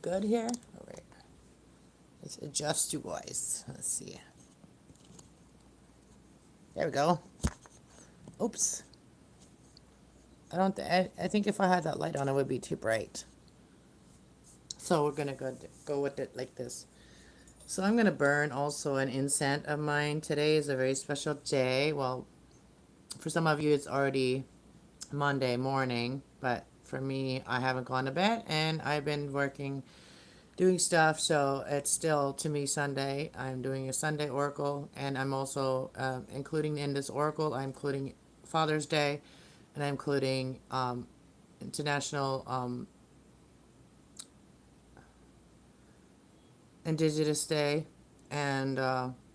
good here? All right. Let's adjust you guys. Let's see. There we go. Oops. I think if I had that light on, it would be too bright. So we're going to go with it like this. So I'm going to burn also an incense of mine. Today is a very special day. Well, for some of you, it's already Monday morning, but for me, I haven't gone to bed and I've been working, doing stuff. So it's still, to me, Sunday. I'm doing a Sunday oracle, and I'm also including in this oracle, I'm including Father's Day, and I'm including International Indigenous Day, and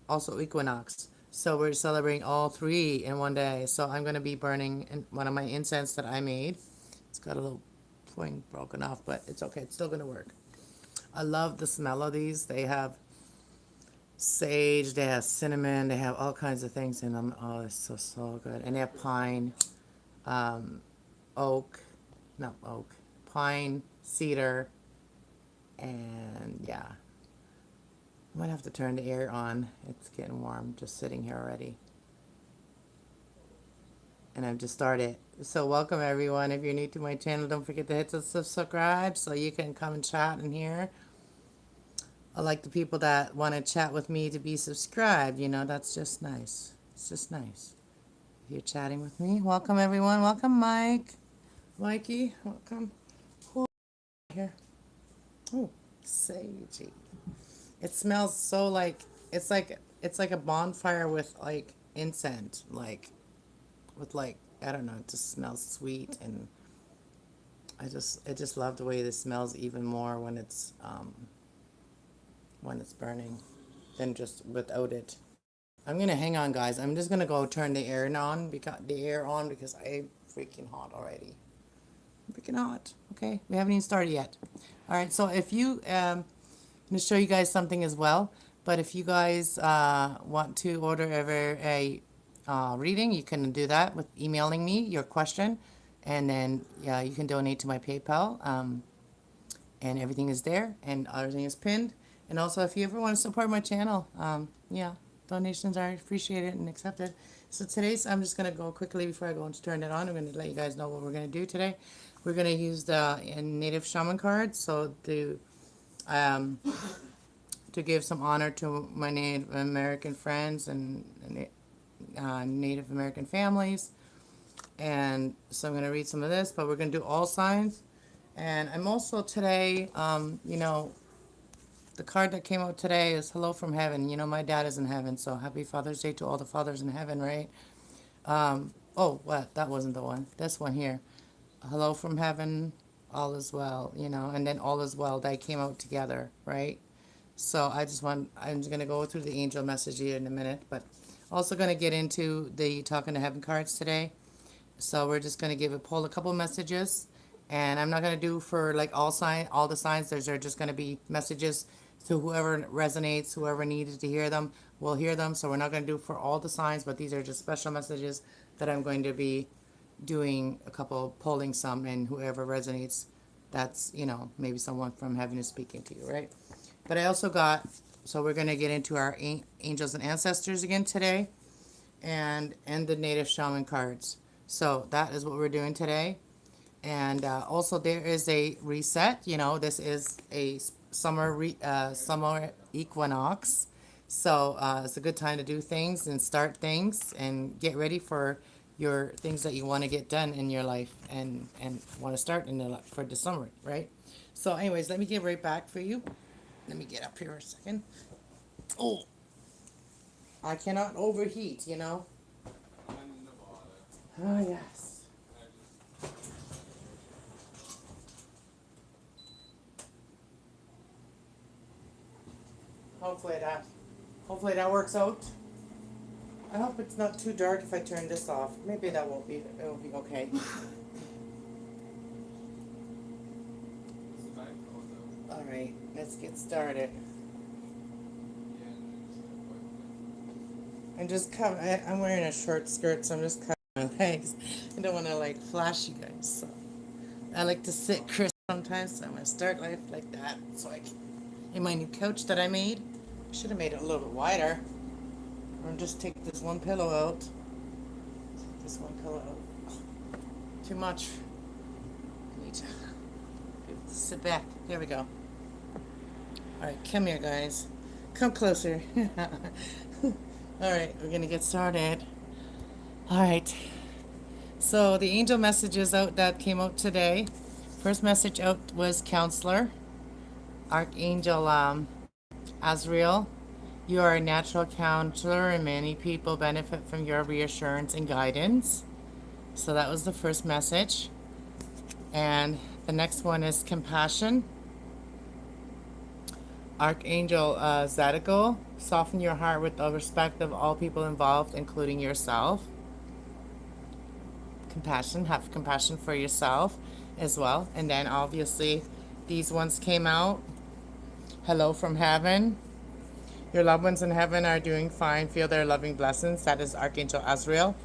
also equinox. So we're celebrating all three in one day. So I'm going to be burning one of my incense that I made. It's got a little point broken off, but it's okay. It's still going to work. I love the smell of these. They have sage, they have cinnamon, they have all kinds of things in them. Oh, it's so good. And they have pine, oak, not oak, pine, cedar, and yeah. I might have to turn the air on. It's getting warm just sitting here already. And I've just started. So welcome everyone. If you're new to my channel, don't forget to hit the subscribe so you can come and chat in here. I like the people that want to chat with me to be subscribed. You know, that's just nice. It's just nice. If you're chatting with me, welcome everyone. Welcome Mike. Mikey, welcome. Who here? Oh, sagey. It smells so like it's like a bonfire with like incense, like with like I don't know, it just smells sweet, and I just love the way this smells even more when it's burning than just without it. I'm gonna hang on guys. I'm just gonna go turn the air on because I'm freaking hot already. I'm freaking hot. Okay, we haven't even started yet. All right, so if you I'm going to show you guys something as well, but if you guys want to order ever a reading, you can do that with emailing me your question, and then yeah, you can donate to my PayPal, and everything is there, and everything is pinned. And also, if you ever want to support my channel, yeah, donations are appreciated and accepted. So today's, I'm just going to go quickly before I go and turn it on. I'm going to let you guys know what we're going to do today. We're going to use the Native Shaman cards, so to give some honor to my Native American friends and Native American families. And so I'm going to read some of this, but we're going to do all signs. And I'm also today, you know, the card that came out today is Hello from Heaven. You know, my dad is in heaven, so happy Father's Day to all the fathers in heaven, right? Oh, what? That wasn't the one. This one here. Hello from heaven, all is well, you know, and then all is well, they came out together, right? So I'm just going to go through the angel message here in a minute, but also going to get into the Talking to Heaven cards today. So we're just going to pull a couple messages, and I'm not going to do for like all the signs. Those are just going to be messages to whoever resonates, whoever needed to hear them will hear them. So we're not going to do for all the signs, but these are just special messages that I'm going to be doing a couple, pulling some, and whoever resonates, that's, you know, maybe someone from heaven is speaking to you, right? But I also got, so we're going to get into our angels and ancestors again today, and the native shaman cards. So that is what we're doing today. And also there is a reset. You know, this is a summer equinox. So it's a good time to do things and start things and get ready for your things that you want to get done in your life and want to start in the for the summer, right? So anyways, let me get right back for you. Let me get up here a second. Oh, I cannot overheat, you know. Oh yes. Hopefully that works out. I hope it's not too dark if I turn this off. Maybe that won't be, it'll be okay. Alright, let's get started. I'm wearing a short skirt, so I'm just covering my legs. I don't want to like flash you guys, so I like to sit crisp. sometimes, so I'm going to start life like that. So I can, in my new couch that I made, I should have made it a little bit wider. Or just take this one pillow out. Take this one pillow out. Too much. I need to sit back. There we go. Alright, come here, guys. Come closer. Alright, we're going to get started. Alright. So the angel messages out that came out today. First message out was Counselor, Archangel Azrael. You are a natural counselor and many people benefit from your reassurance and guidance. So that was the first message. And the next one is Compassion. Archangel Zadkiel, soften your heart with the respect of all people involved, including yourself. Compassion, have compassion for yourself as well. And then obviously these ones came out. Hello from heaven. Your loved ones in heaven are doing fine. Feel their loving blessings. That is Archangel Azrael.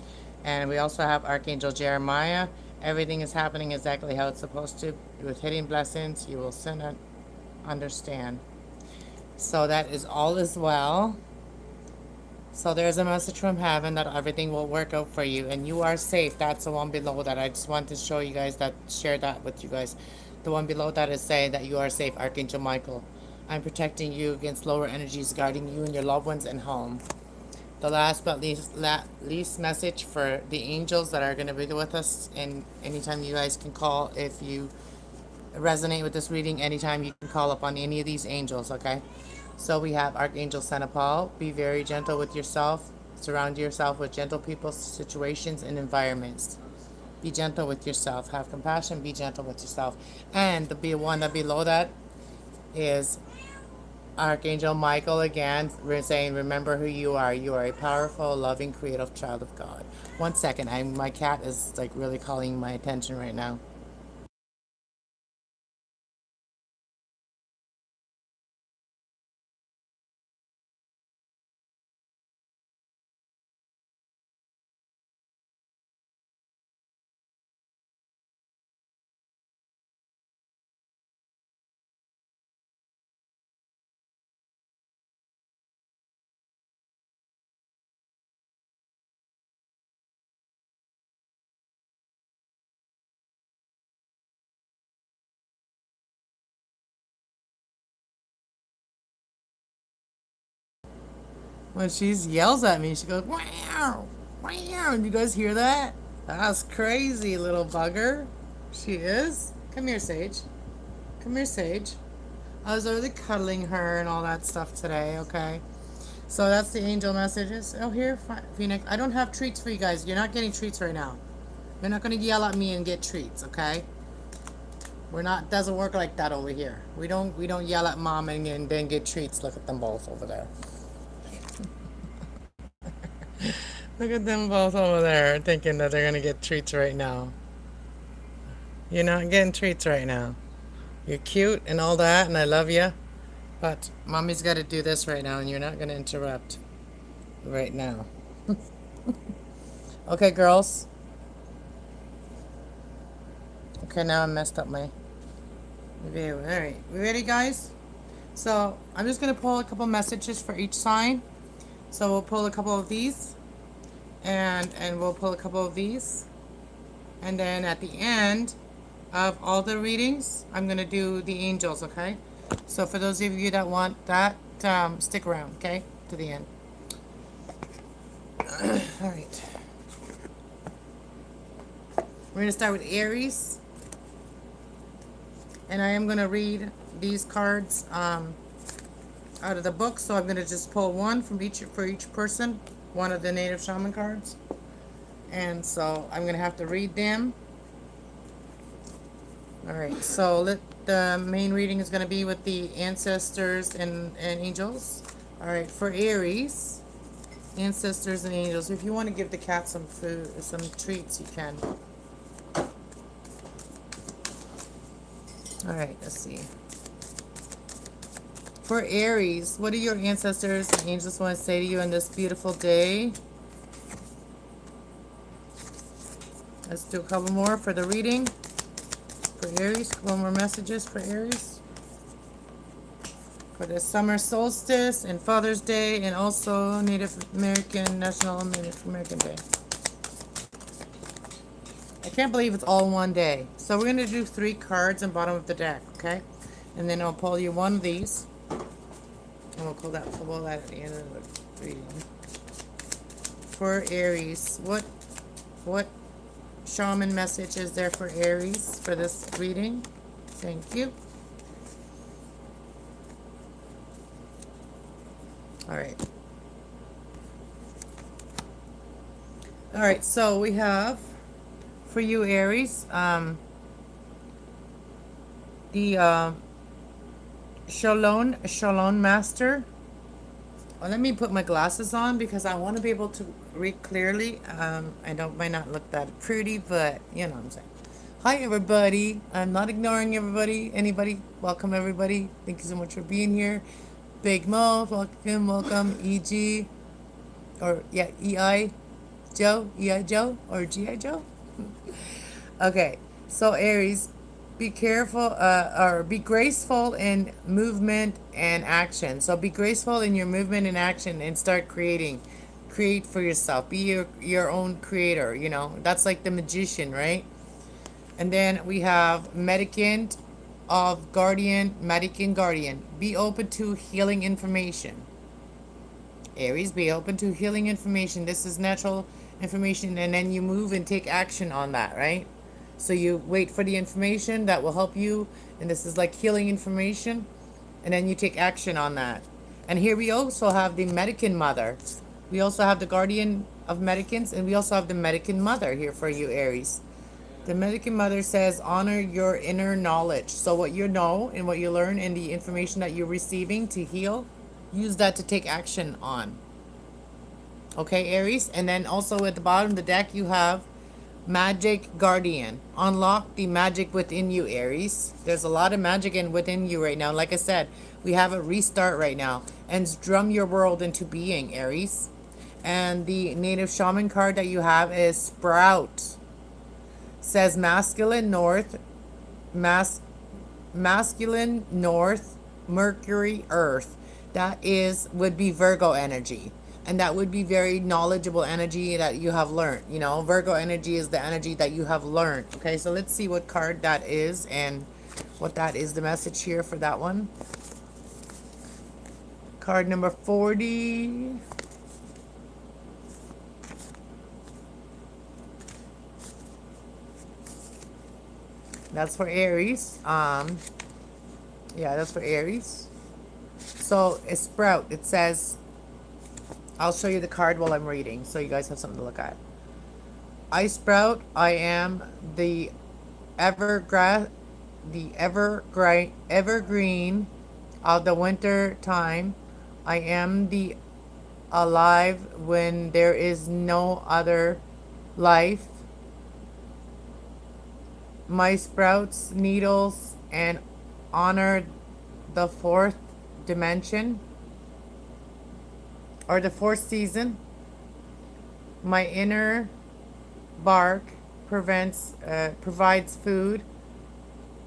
And we also have Archangel Jeremiah. Everything is happening exactly how it's supposed to. With hidden blessings, you will soon understand. So that is all as well. So there's a message from heaven that everything will work out for you. And you are safe. That's the one below that. I just want to show you guys that, share that with you guys. The one below that is saying that you are safe, Archangel Michael. I'm protecting you against lower energies, guarding you and your loved ones and home. The last but least message for the angels that are going to be with us, and anytime you guys can call if you resonate with this reading, anytime you can call upon any of these angels, okay? So we have Archangel St. Paul. Be very gentle with yourself. Surround yourself with gentle people, situations, and environments. Be gentle with yourself. Have compassion. Be gentle with yourself. And the one that below that is Archangel Michael again. We're saying, remember who you are. You are a powerful, loving, creative child of God. 1 second. My cat is like really calling my attention right now. When she yells at me, she goes, wow, wow. You guys hear that? That's crazy, little bugger. She is. Come here, Sage. Come here, Sage. I was already cuddling her and all that stuff today, okay? So that's the angel messages. Oh, here, Phoenix. I don't have treats for you guys. You're not getting treats right now. You're not going to yell at me and get treats, okay? We're not, doesn't work like that over here. We don't yell at mom and then get treats. Look at them both over there. Look at them both over there thinking that they're going to get treats right now. You're not getting treats right now. You're cute and all that, and I love you. But mommy's got to do this right now, and you're not going to interrupt right now. Okay, girls. Okay, now I messed up my video. All right, we ready, guys? So I'm just going to pull a couple messages for each sign. So we'll pull a couple of these. And we'll pull a couple of these. And then at the end of all the readings, I'm going to do the angels, okay? So for those of you that want that, stick around, okay? To the end. All right. We're going to start with Aries. And I am going to read these cards out of the book. So I'm going to just pull one from for each person. One of the native shaman cards, and so I'm gonna have to read them. All right, so the main reading is gonna be with the ancestors and angels. All right, for Aries, ancestors and angels. If you want to give the cat some food, some treats, you can. All right, let's see. For Aries, what do your ancestors and angels want to say to you on this beautiful day? Let's do a couple more for the reading. For for Aries. One more messages for Aries. For the summer solstice and Father's Day and also Native American, National Native American Day. I can't believe it's all one day. So we're going to do 3 cards on bottom of the deck, okay? And then I'll pull you one of these. And we'll pull that at the end of the reading. For Aries, what shaman message is there for Aries for this reading? Thank you. All right. All right, so we have for you, Aries, the Shalom Master. Well, let me put my glasses on because I want to be able to read clearly. Might not look that pretty, but you know what I'm saying. Hi, everybody. I'm not ignoring anybody. Welcome, everybody. Thank you so much for being here. Big Mo, welcome. EG, or yeah, EI Joe, or GI Joe. Okay, so Aries, be careful, or be graceful in movement and action. So be graceful in your movement and action and start creating. Create for yourself. Be your own creator, you know. That's like the magician, right? And then we have Medicant of Guardian, Medican Guardian. Be open to healing information. Aries, be open to healing information. This is natural information, and then you move and take action on that, right? So you wait for the information that will help you, and this is like healing information, and then you take action on that. And here we also have the Medican Mother. We also have the Guardian of Medicans, and we also have the Medican Mother here for you, Aries. The Medican Mother says, honor your inner knowledge. So what you know and what you learn and the information that you're receiving to heal, use that to take action on. Okay, Aries? And then also at the bottom of the deck, you have Magic Guardian. Unlock the magic within you, Aries. There's a lot of magic within you right now. Like I said, we have a restart right now. And drum your world into being, Aries. And the Native Shaman card that you have is Sprout. Says masculine north, masculine north, Mercury, Earth. That would be Virgo energy. And that would be very knowledgeable energy that you have learned. You know, Virgo energy is the energy that you have learned. Okay, so let's see what card that is and what that is, the message here for that one. Card number 40. That's for Aries. Yeah, that's for Aries. So it's Sprout. It says, I'll show you the card while I'm reading so you guys have something to look at. I sprout. I am the evergreen of the winter time. I am the alive when there is no other life. My sprouts, needles, and honor the 4th dimension, or the 4th season. My inner bark provides food.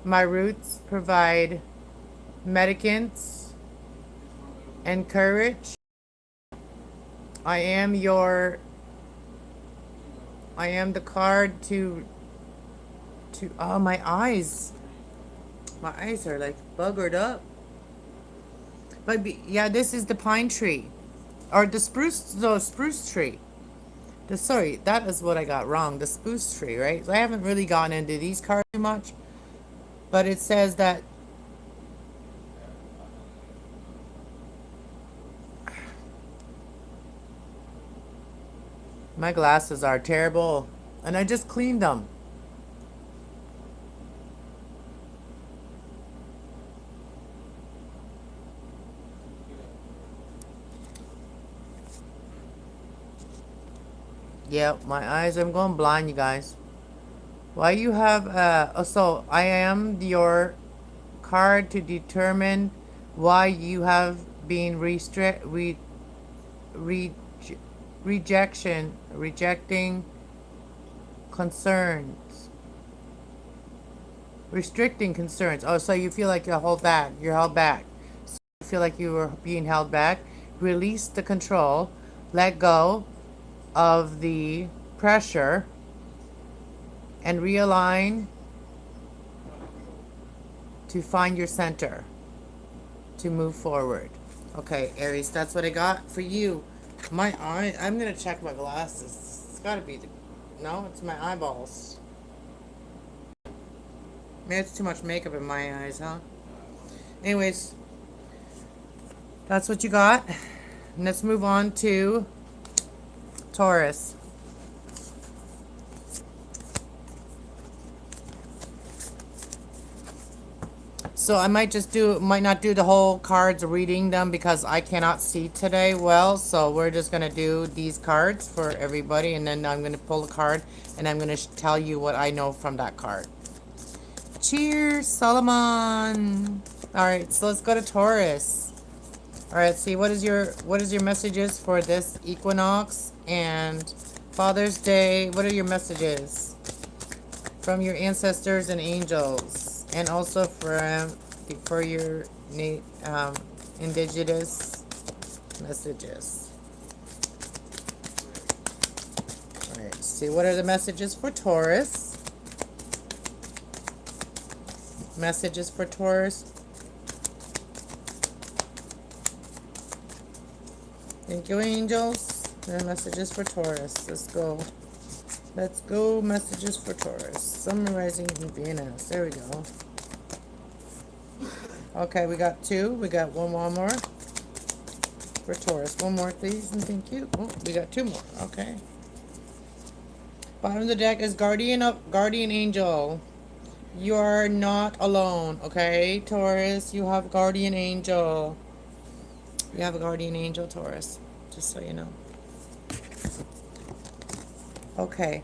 My roots provide medicaments and courage. I am the card to oh, my eyes are like buggered up. But yeah, this is the pine tree. Or the spruce tree. Sorry, that is what I got wrong. The spruce tree, right? So I haven't really gone into these cards too much. But it says that my glasses are terrible. And I just cleaned them. Yeah, my eyes, I'm going blind, you guys. Why you have, so I am your card to determine why you have been rejecting concerns. Restricting concerns. Oh, so you feel like you're held back. You're held back. So you feel like you were being held back. Release the control. Let go of the pressure and realign to find your center to move forward. Okay, Aries, that's what I got for you. My eye, I'm going to check my glasses. It's got to be the, no, it's my eyeballs. Maybe it's too much makeup in my eyes, huh? Anyways, that's what you got. Let's move on to Taurus. So I might not do the whole cards reading them because I cannot see today well. So we're just going to do these cards for everybody. And then I'm going to pull a card and I'm going to tell you what I know from that card. Cheers, Solomon. All right, so let's go to Taurus. All right, see what is your messages for this equinox and Father's Day? What are your messages from your ancestors and angels, and also for your indigenous messages? All right, see what are the messages for Taurus? Messages for Taurus. Thank you, angels. And messages for Taurus. Let's go. Let's go. Messages for Taurus. Sun, rising, and Venus. There we go. Okay, we got two. We got one more for Taurus. One more, please, and thank you. Oh, we got two more. Okay. Bottom of the deck is Guardian Angel. You are not alone, okay, Taurus? You have Guardian Angel. You have a Guardian Angel, Taurus. Just so you know. Okay.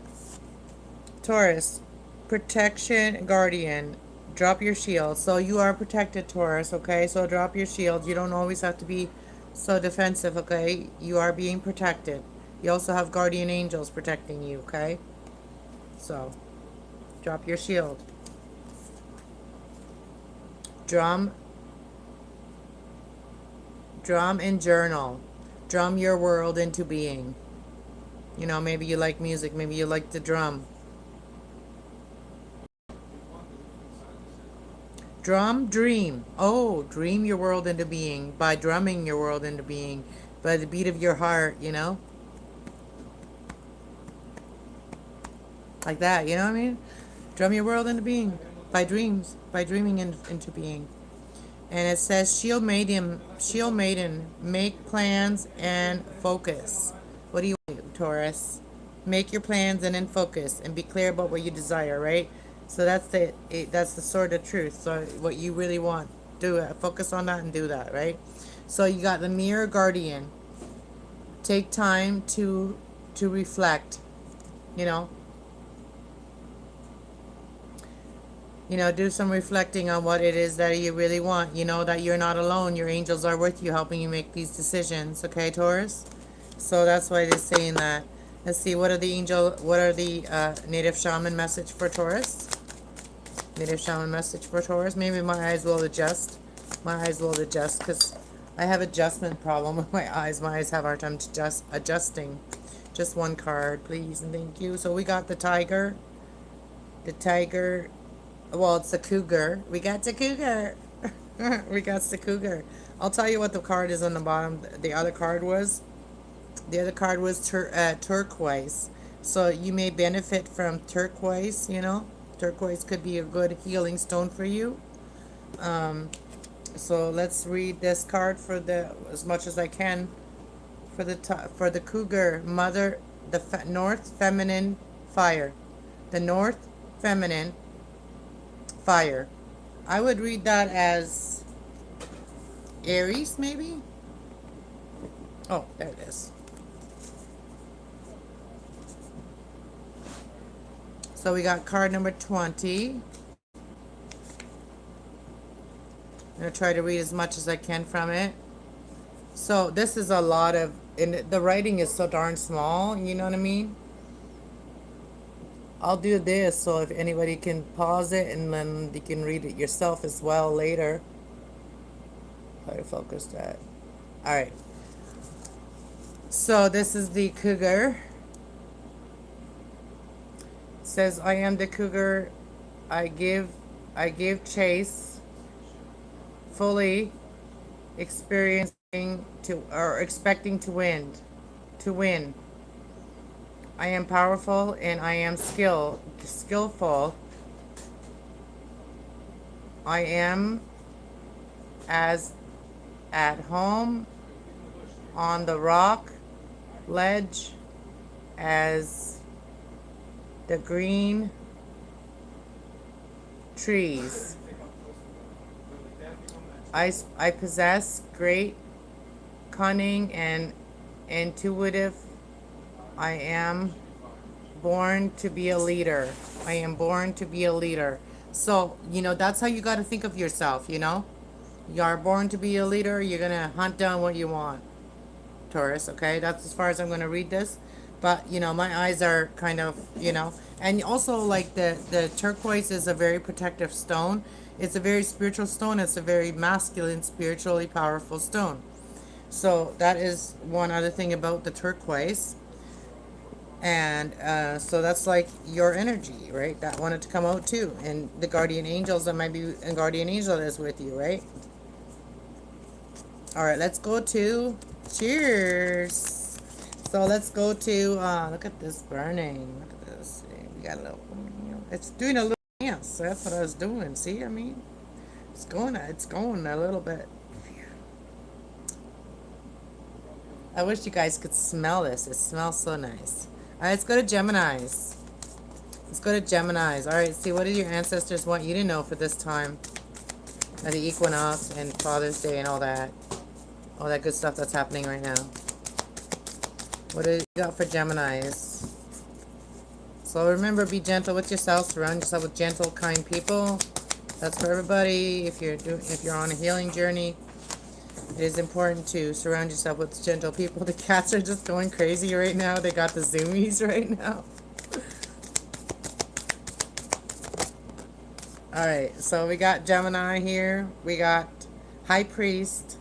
Taurus. Protection, Guardian. Drop your shield. So you are protected, Taurus, okay? So drop your shield. You don't always have to be so defensive, okay? You are being protected. You also have Guardian Angels protecting you, okay? So, drop your shield. Drum and journal. Drum your world into being. You know, maybe you like music. Maybe you like to drum. Dream. Oh, dream your world into being by drumming your world into being by the beat of your heart, you know? Like that, you know what I mean? Drum your world into being by dreams, by dreaming into being. And it says, Shield Maiden, make plans and focus. What do you do, Taurus? Make your plans and then focus and be clear about what you desire, right? So that's the sword of truth. So what you really want, do it. Focus on that and do that, right? So you got the Mirror Guardian. Take time to reflect, you know. You know, do some reflecting on what it is that you really want. You know that you're not alone. Your angels are with you, helping you make these decisions. Okay, Taurus? So that's why they're saying that. Let's see, what are the native shaman message for Taurus? Native shaman message for Taurus. Maybe my eyes will adjust. My eyes will adjust because I have adjustment problem with my eyes. My eyes have a hard time adjusting. Just one card, please, and thank you. So we got the tiger. The tiger. Well, it's the cougar. We got the cougar. We got the cougar. I'll tell you what the card is on the bottom. The other card was turquoise. So you may benefit from turquoise, you know. Turquoise could be a good healing stone for you. So let's read this card for as much as I can for the cougar mother, the north feminine fire. The north feminine fire. I would read that as Aries, maybe? Oh, there it is. So we got card number 20. I'm going to try to read as much as I can from it. So this is a lot of, and the writing is so darn small, you know what I mean? I'll do this so if anybody can pause it and then you can read it yourself as well later. Try to focus that. All right. So this is the cougar. It says, I am the cougar. I give chase, fully experiencing to or expecting to win. I am powerful and I am skillful. I am as at home on the rock ledge as the green trees. I possess great cunning and intuitive. I am born to be a leader. I am born to be a leader. So, that's how you got to think of yourself. You are born to be a leader. You're going to hunt down what you want, Taurus, okay? That's as far as I'm going to read this. But, my eyes are kind of, and also like the turquoise is a very protective stone. It's a very spiritual stone. It's a very masculine, spiritually powerful stone. So that is one other thing about the turquoise. And so that's like your energy, right? That wanted to come out too. And the guardian angels, that might be a guardian angel that's with you, right? All right, let's go to cheers. So let's go to look at this burning. Look at this. We got a little, it's doing a little dance. So that's what I was doing. See, I mean, it's going a little bit. I wish you guys could smell this. It smells so nice. All right, let's go to Geminis. Let's go to Geminis. All right, see, what do your ancestors want you to know for this time? The equinox and Father's Day and all that good stuff that's happening right now. What do you got for Geminis? So remember, be gentle with yourself. Surround yourself with gentle, kind people. That's for everybody. If you're on a healing journey, it is important to surround yourself with gentle people. The cats are just going crazy right now. They got the zoomies right now. All right, so we got Gemini here. We got High Priest,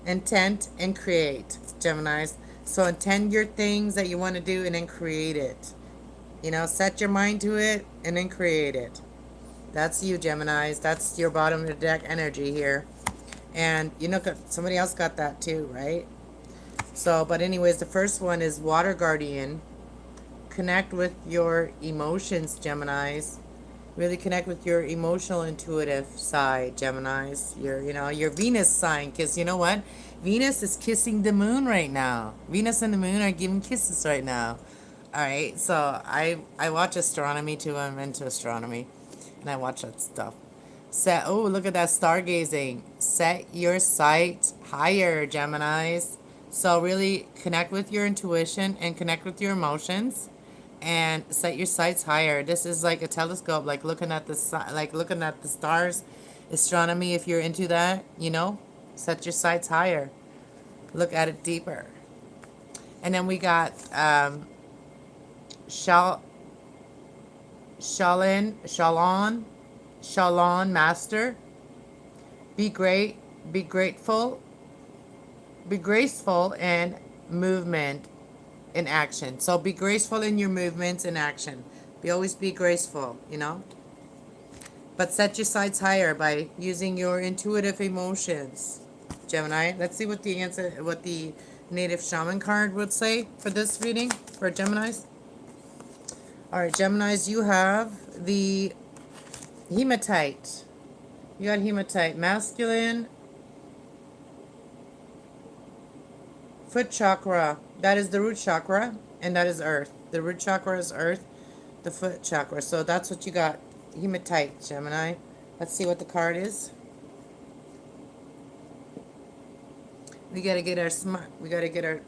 intent, and create, Geminis. So intend your things that you want to do and then create it. Set your mind to it and then create it. That's you, Geminis. That's your bottom of the deck energy here. And somebody else got that too, right? So, but anyways, the first one is Water Guardian. Connect with your emotions, Geminis. Really connect with your emotional, intuitive side, Geminis. Your Venus sign, because you know what? Venus is kissing the moon right now. Venus and the moon are giving kisses right now. All right, so I watch astronomy too. I'm into astronomy, and I watch that stuff. Look at that stargazing. Set your sight higher, Geminis. So really connect with your intuition and connect with your emotions and set your sights higher. This is like a telescope, like looking at the stars, astronomy. If you're into that, set your sights higher. Look at it deeper. And then we got Shalon Master. Be great, be grateful, be graceful and movement in action. So be graceful in your movements in action. Always be graceful, But set your sights higher by using your intuitive emotions, Gemini. Let's see what the native shaman card would say for this reading for Geminis. All right, Geminis, you have the hematite. You got hematite, masculine, foot chakra. That is the root chakra, and that is earth. The root chakra is earth, the foot chakra. So that's what you got, hematite, Gemini. Let's see what the card is. We gotta get our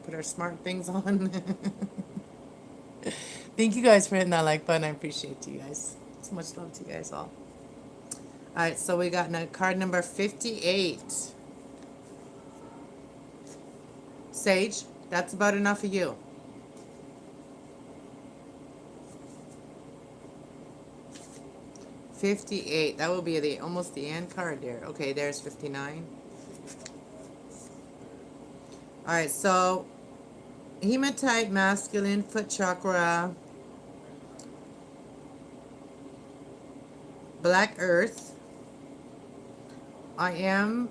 put our smart things on. Thank you guys for hitting that like button. I appreciate you guys. So much love to you guys all. All right, so we got card number 58. Sage, that's about enough of you. 58. That will be the almost the end card there. Okay, there's 59. All right, so hematite, masculine, foot chakra, black earth. I am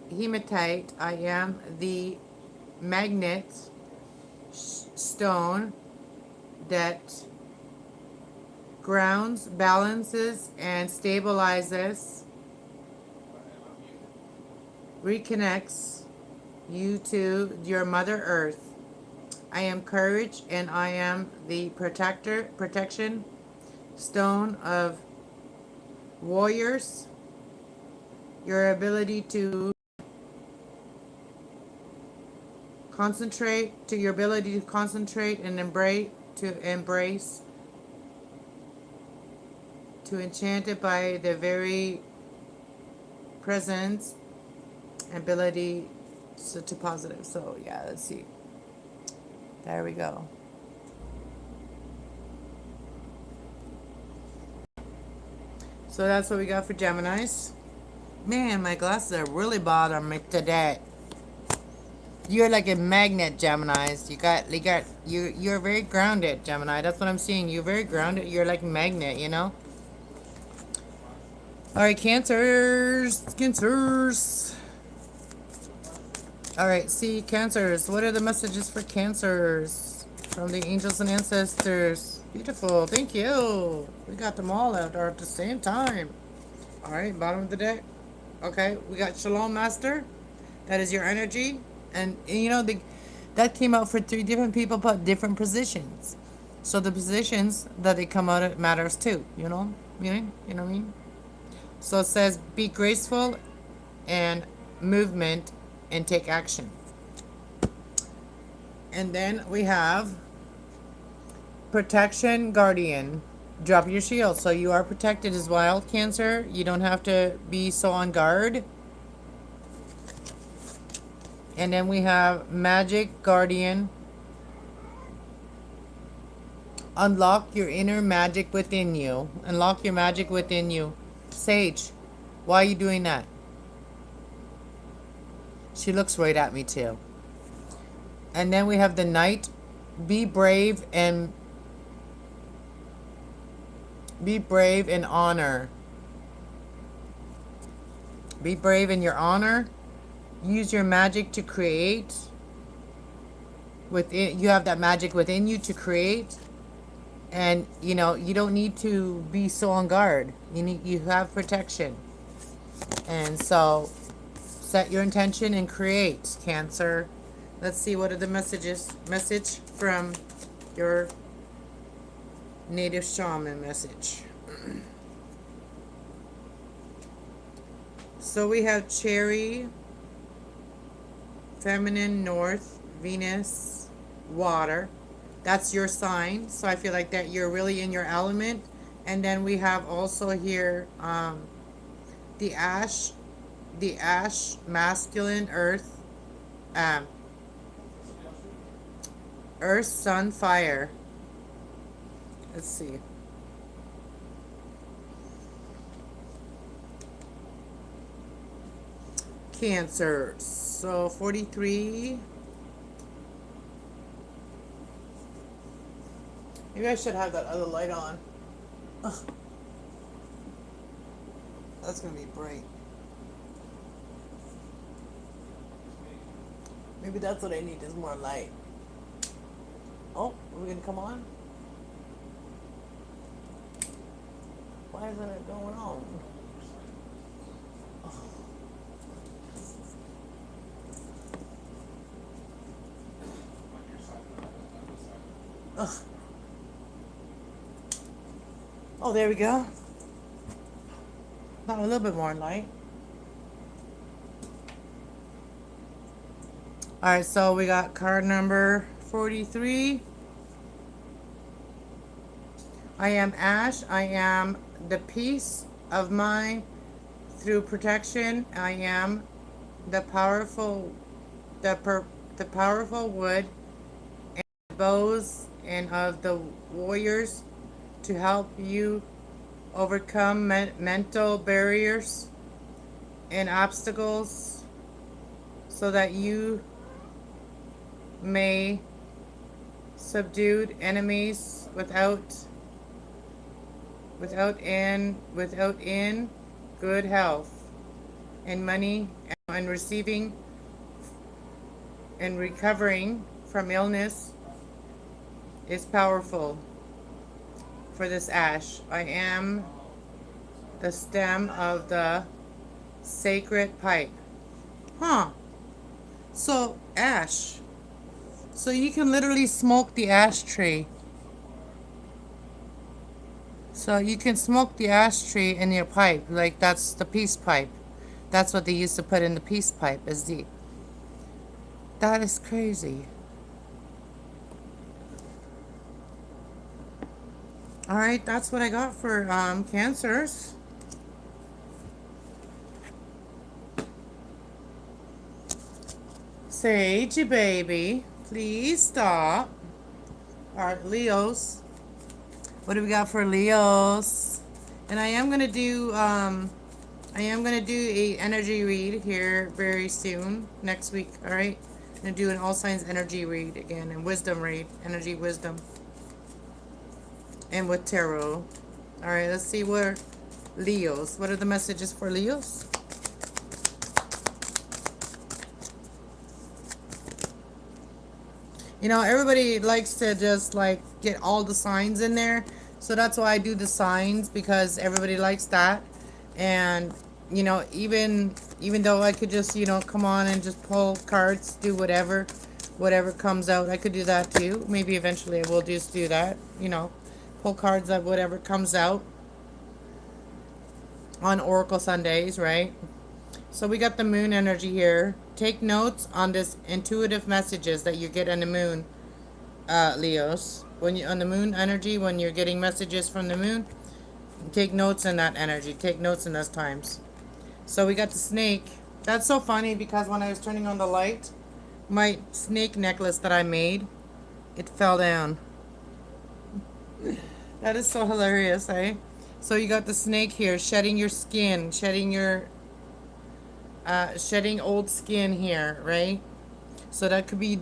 hematite. I am the magnet stone that grounds, balances, and stabilizes, reconnects you to your Mother Earth. I am courage, and I am the protection stone of warriors. Your ability to concentrate, and embrace, to enchanted by the very presence, ability to positive. So yeah, let's see. There we go. So that's what we got for Geminis. Man, my glasses are really bothering me today. You're like a magnet, Geminis. You're very grounded, Gemini. That's what I'm seeing. You're very grounded. You're like a magnet, you know? All right, Cancers. All right, see, Cancers. What are the messages for Cancers from the angels and ancestors? Beautiful. Thank you. We got them all out at the same time. All right, bottom of the deck. Okay, we got Shalom Master. That is your energy. And you know, that came out for 3 different people, but different positions. So the positions that they come out, it matters too. You know? You know what I mean? So it says, be graceful and movement and take action. And then we have protection, guardian. Drop your shield. So you are protected as well, Cancer. You don't have to be so on guard. And then we have magic, guardian. Unlock your inner magic within you. Unlock your magic within you. Sage, why are you doing that? She looks right at me too. And then we have the Knight. Be brave and honor. Be brave in your honor. Use your magic to create. You have that magic within you to create. And you know, you don't need to be so on guard. You have protection. And so set your intention and create, Cancer. Let's see, what are the message from your native shaman message. So we have Cherry, Feminine, North, Venus, Water. That's your sign. So I feel like that you're really in your element. And then we have also here the ash, masculine, earth, earth, sun, fire. Let's see. Cancer. So 43. Maybe I should have that other light on. Ugh. That's going to be bright. Maybe that's what I need, is more light. Oh, are we going to come on? Why isn't it going on? Oh. Ugh. Oh, there we go. Not a little bit more light. All right, so we got card number 43. I am Ash. I am the peace of mind through protection. I am the powerful wood and bows and of the warriors to help you overcome mental barriers and obstacles so that you may subdue enemies without in good health and money, and receiving and recovering from illness is powerful. For this ash, I am the stem of the sacred pipe. Huh. So ash. So you can literally smoke the ashtray. So you can smoke the ashtray in your pipe. Like that's the peace pipe. That's what they used to put in the peace pipe. That is crazy. All right, that's what I got for cancers. Sage, baby, please stop. All right, Leos. What do we got for Leos? And I am gonna do a energy read here very soon next week. All right, I'm gonna do an all signs energy read again and wisdom read, energy wisdom, and with tarot. All right, let's see where Leos. What are the messages for Leos? You know, everybody likes to just like get all the signs in there. So that's why I do the signs, because everybody likes that. And, you know, even though I could just, you know, come on and just pull cards, do whatever comes out. I could do that too. Maybe eventually I will just do that, you know, pull cards of whatever comes out on Oracle Sundays, right? So we got the moon energy here. Take notes on this intuitive messages that you get on the moon, Leos. When you on the moon energy, when you're getting messages from the moon, take notes in that energy. Take notes in those times. So we got the snake. That's so funny because when I was turning on the light, my snake necklace that I made, it fell down. That is so hilarious, eh? So you got the snake here, shedding your skin, shedding old skin here, right? So that could be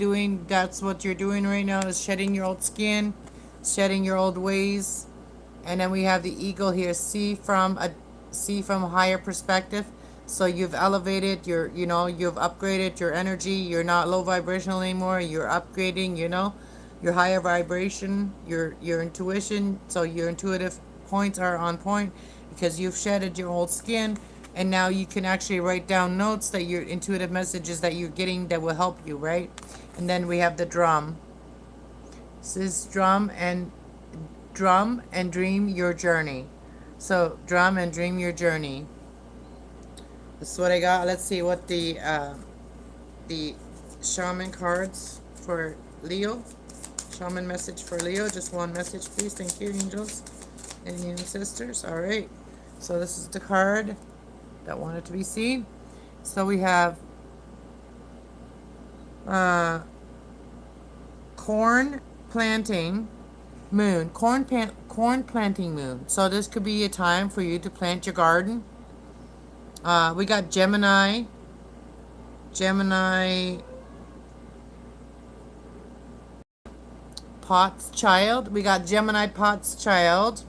that's what you're doing right now, is shedding your old skin, shedding your old ways. And then we have the eagle here, see from a higher perspective. So you've elevated you've upgraded your energy. You're not low vibrational anymore. You're upgrading, your higher vibration, your intuition. So your intuitive points are on point because you've shedded your old skin. And now you can actually write down notes that your intuitive messages that you're getting that will help you, right? And then we have the drum. This is drum and dream your journey. So drum and dream your journey. That's what I got. Let's see what the shaman cards for Leo. Shaman message for Leo. Just one message, please. Thank you, angels and sisters. All right. So this is the card that wanted to be seen. So we have corn planting moon, corn planting moon. So this could be a time for you to plant your garden. We got Gemini Pot's child. We got Gemini Pot's child.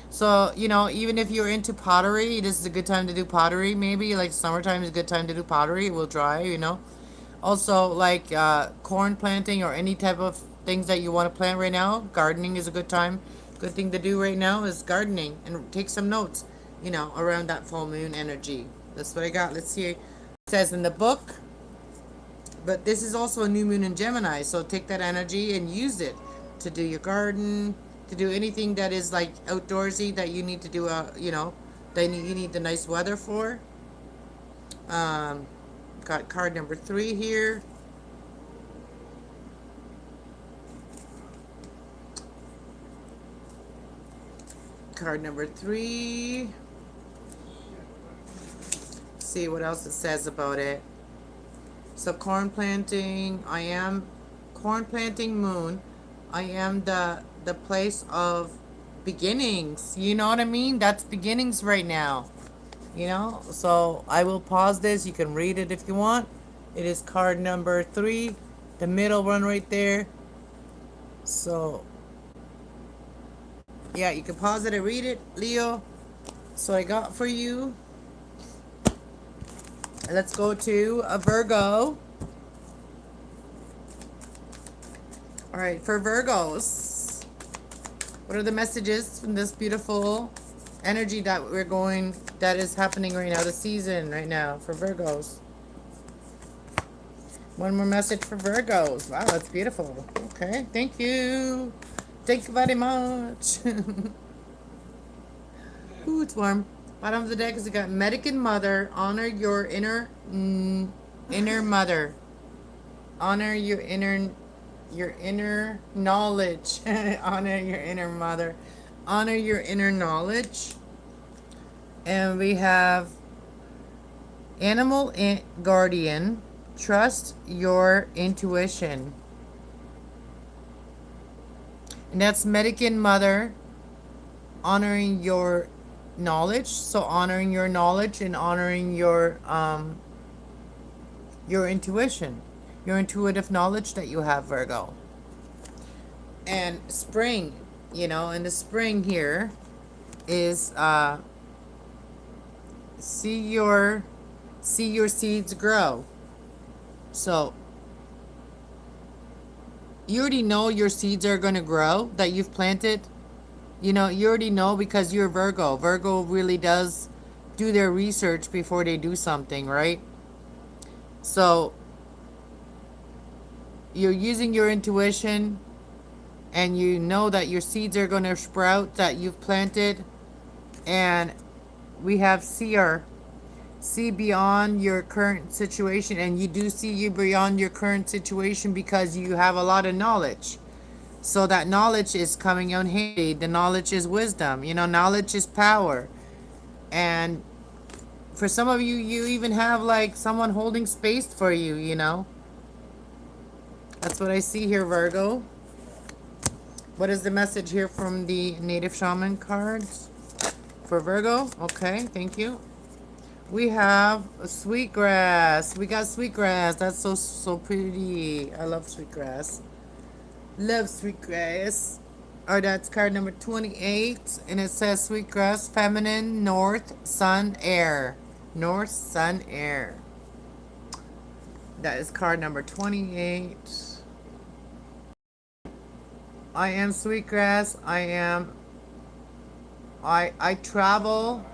So, even if you're into pottery, this is a good time to do pottery, maybe. Like, summertime is a good time to do pottery. It will dry, Also, like, corn planting or any type of things that you want to plant right now. Gardening is a good time. Good thing to do right now is gardening. And take some notes, around that full moon energy. That's what I got. Let's see. It says in the book. But this is also a new moon in Gemini. So, take that energy and use it to do your garden, to do anything that is like outdoorsy that you need to do, that you need the nice weather for. Got card number 3 here. Card number 3. Let's see what else it says about it. So corn planting, I am corn planting moon. I am the place of beginnings. You know what I mean? That's beginnings right now. You know? So I will pause this. You can read it if you want. It is card number 3, the middle one right there. So, yeah, you can pause it and read it, Leo. So I got for you. Let's go to a Virgo. All right, for Virgos, what are the messages from this beautiful energy that is happening right now, the season right now for Virgos? One more message for Virgos. Wow, that's beautiful. Okay, thank you. Thank you very much. Ooh, it's warm. Bottom of the deck is we got Medican Mother. Honor your inner mother. Honor your inner knowledge. Honor your inner mother. Honor your inner knowledge. And we have Animal Guardian. Trust your intuition. And that's Medican Mother. Honoring your knowledge. So honoring your knowledge and honoring your intuition. Your intuitive knowledge that you have, Virgo. And spring, you know, and the spring here is see your seeds grow. So you already know your seeds are going to grow that you've planted. You know, you already know because you're Virgo. Virgo really does do their research before they do something, right? So you're using your intuition and you know that your seeds are going to sprout that you've planted. And we have see beyond your current situation, and you do see you beyond your current situation because you have a lot of knowledge. So that knowledge is coming in handy. The knowledge is wisdom. You know, knowledge is power. And for some of you, you even have like someone holding space for you, you know. That's what I see here, Virgo. What is the message here from the Native Shaman cards for Virgo? Okay, thank you. We have sweetgrass. We got sweetgrass. That's so pretty. I love sweetgrass. Love sweetgrass. Or that's card number 28. And it says sweetgrass, feminine, north, sun, air. North, sun, air. That is card number 28. I am sweetgrass. I travel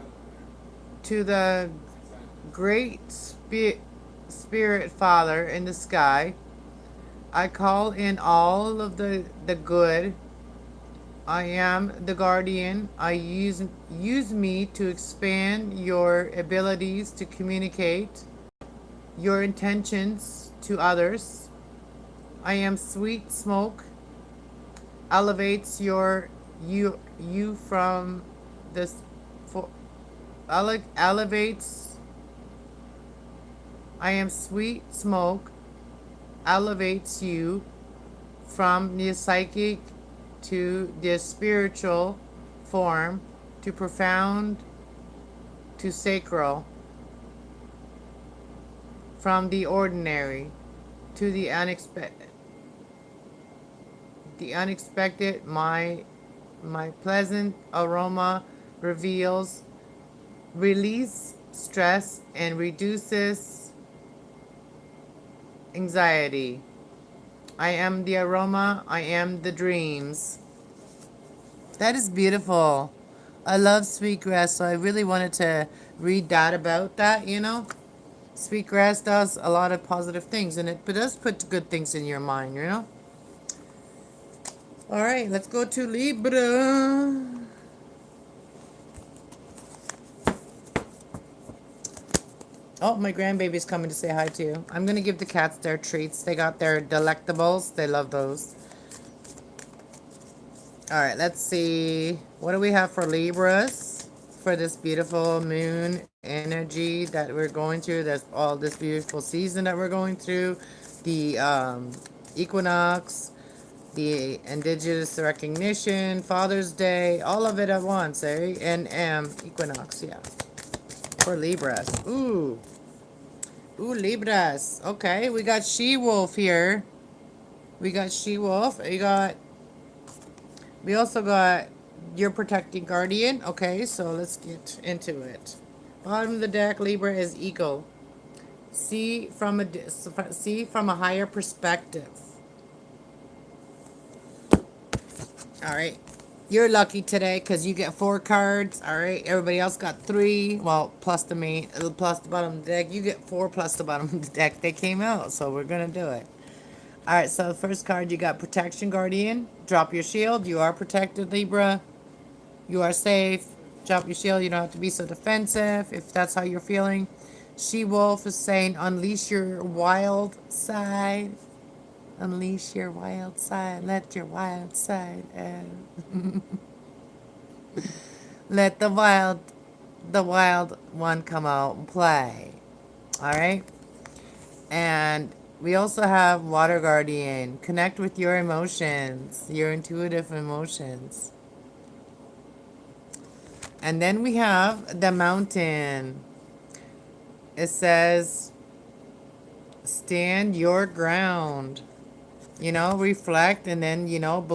to the great spirit father in the sky. I call in all of the good. I am the guardian. I use me to expand your abilities to communicate your intentions to others. I am sweet smoke. Elevates you from this elevates. I am sweet smoke. Elevates you from the psychic to the spiritual form to profound to sacral, from the ordinary to the unexpected. The unexpected, my pleasant aroma release stress and reduces anxiety. I am the aroma, I am the dreams. That is beautiful. I love sweetgrass, so I really wanted to read that about that, you know. Sweetgrass does a lot of positive things, and it does put good things in your mind, you know. All right, let's go to Libra. Oh, my grandbaby's coming to say hi to you. I'm going to give the cats their treats. They got their delectables. They love those. All right, let's see. What do we have for Libras for this beautiful moon energy that we're going through? That's all this beautiful season that we're going through. The equinox. the indigenous recognition, Father's Day, all of it at once, eh? And equinox, yeah. For Libras. Ooh. Ooh, Libras. Okay, we got She-Wolf here. We got She-Wolf. We also got your protecting guardian. Okay, so let's get into it. Bottom of the deck, Libra is Eagle. See from a higher perspective. All right. You're lucky today because you get 4 cards. All right. Everybody else got 3. Well, plus plus the bottom of the deck. You get 4 plus the bottom of the deck. They came out, so we're gonna do it. All right. So the first card, you got Protection Guardian. Drop your shield. You are protected, Libra. You are safe. Drop your shield. You don't have to be so defensive if that's how you're feeling. She-Wolf is saying, unleash your wild side. Unleash your wild side. Let your wild side out. Let the wild one come out and play. Alright? And we also have Water Guardian. Connect with your emotions. Your intuitive emotions. And then we have the Mountain. It says, stand your ground. You know, reflect and then, you know,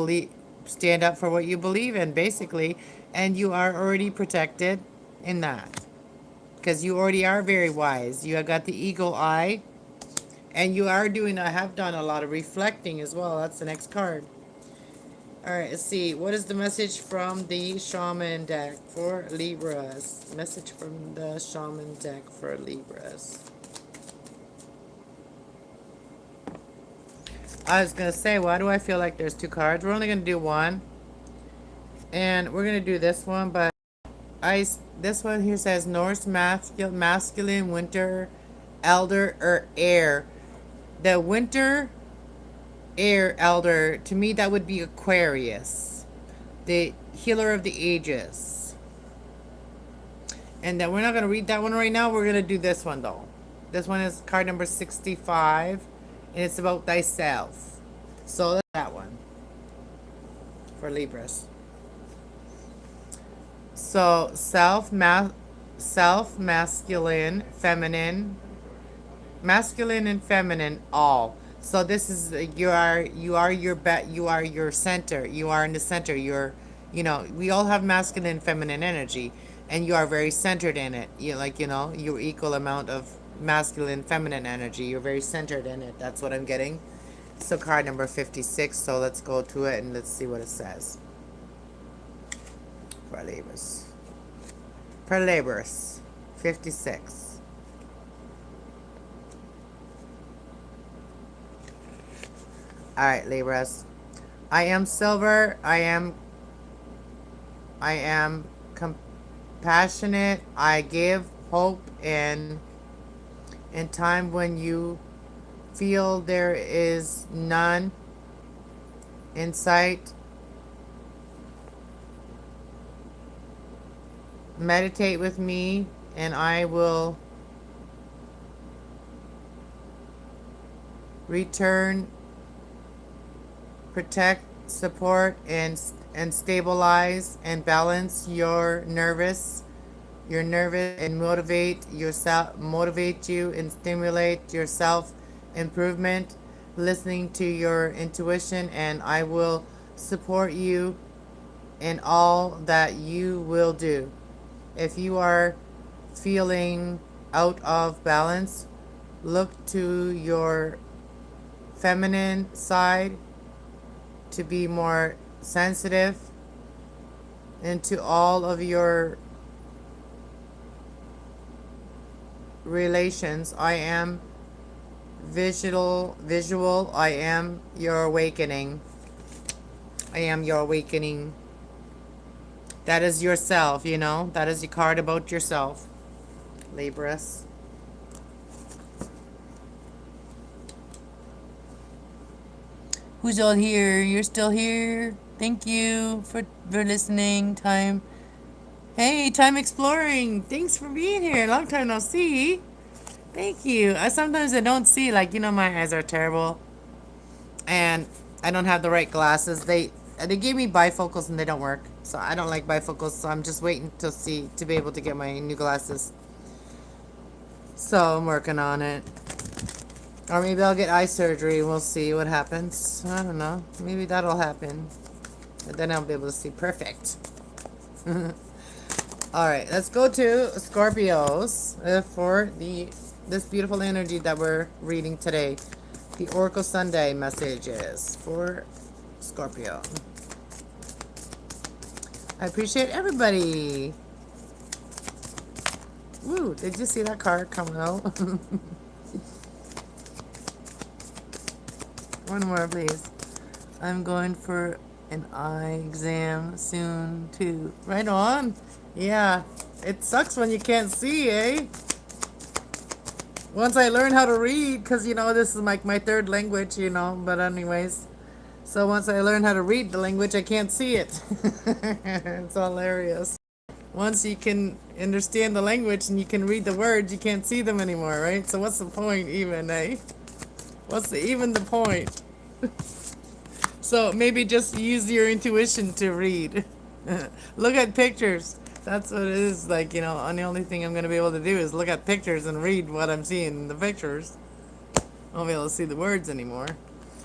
stand up for what you believe in, basically. And you are already protected in that. Because you already are very wise. You have got the eagle eye. And you are have done a lot of reflecting as well. That's the next card. Alright, let's see. What is the message from the Shaman deck for Libras? Message from the Shaman deck for Libras. I was going to say, why do I feel like there's 2 cards? We're only going to do one. And we're going to do this one, but this one here says Norse masculine, winter, elder, or air. The winter, air, elder, to me that would be Aquarius. The healer of the ages. And then we're not going to read that one right now. We're going to do this one, though. This one is card number 65. And it's about thyself. So that's that one. For Libras. So self, masculine, feminine. Masculine and feminine, all. So this is, you are your center. You are in the center. We all have masculine and feminine energy. And you are very centered in it. Your equal amount of masculine, feminine energy. You're very centered in it. That's what I'm getting. So card number 56. So let's go to it and let's see what it says. For Libras. For Libras. 56. Alright, Libras. I am silver. I am compassionate. I give hope in time when you feel there is none in sight. Meditate with me and I will return, protect, support, and stabilize and balance your nervous and motivate you and stimulate your self improvement, listening to your intuition, and I will support you in all that you will do. If you are feeling out of balance, look to your feminine side to be more sensitive into all of your relations. I am visual. I am your awakening. I am your awakening. That is yourself, That is your card about yourself, Libras. Who's all here? You're still here. Thank you for listening. Time exploring. Thanks for being here. Long time no see. Thank you. Sometimes I don't see, my eyes are terrible. And I don't have the right glasses. They gave me bifocals and they don't work. So I don't like bifocals, so I'm just waiting to be able to get my new glasses. So I'm working on it. Or maybe I'll get eye surgery. We'll see what happens. I don't know. Maybe that'll happen. But then I'll be able to see perfect. Alright, let's go to Scorpios for this beautiful energy that we're reading today. The Oracle Sunday messages for Scorpio. I appreciate everybody. Woo, did you see that card come out? One more, please. I'm going for an eye exam soon, too. Right on. Yeah, it sucks when you can't see, eh? Once I learn how to read, because, you know, this is like my third language, you know, but anyways. So once I learn how to read the language, I can't see it. It's hilarious. Once you can understand the language and you can read the words, you can't see them anymore, right? So what's the point even, eh? Even the point? So maybe just use your intuition to read. Look at pictures. That's what it is like, you know, and the only thing I'm going to be able to do is look at pictures and read what I'm seeing in the pictures. I won't be able to see the words anymore.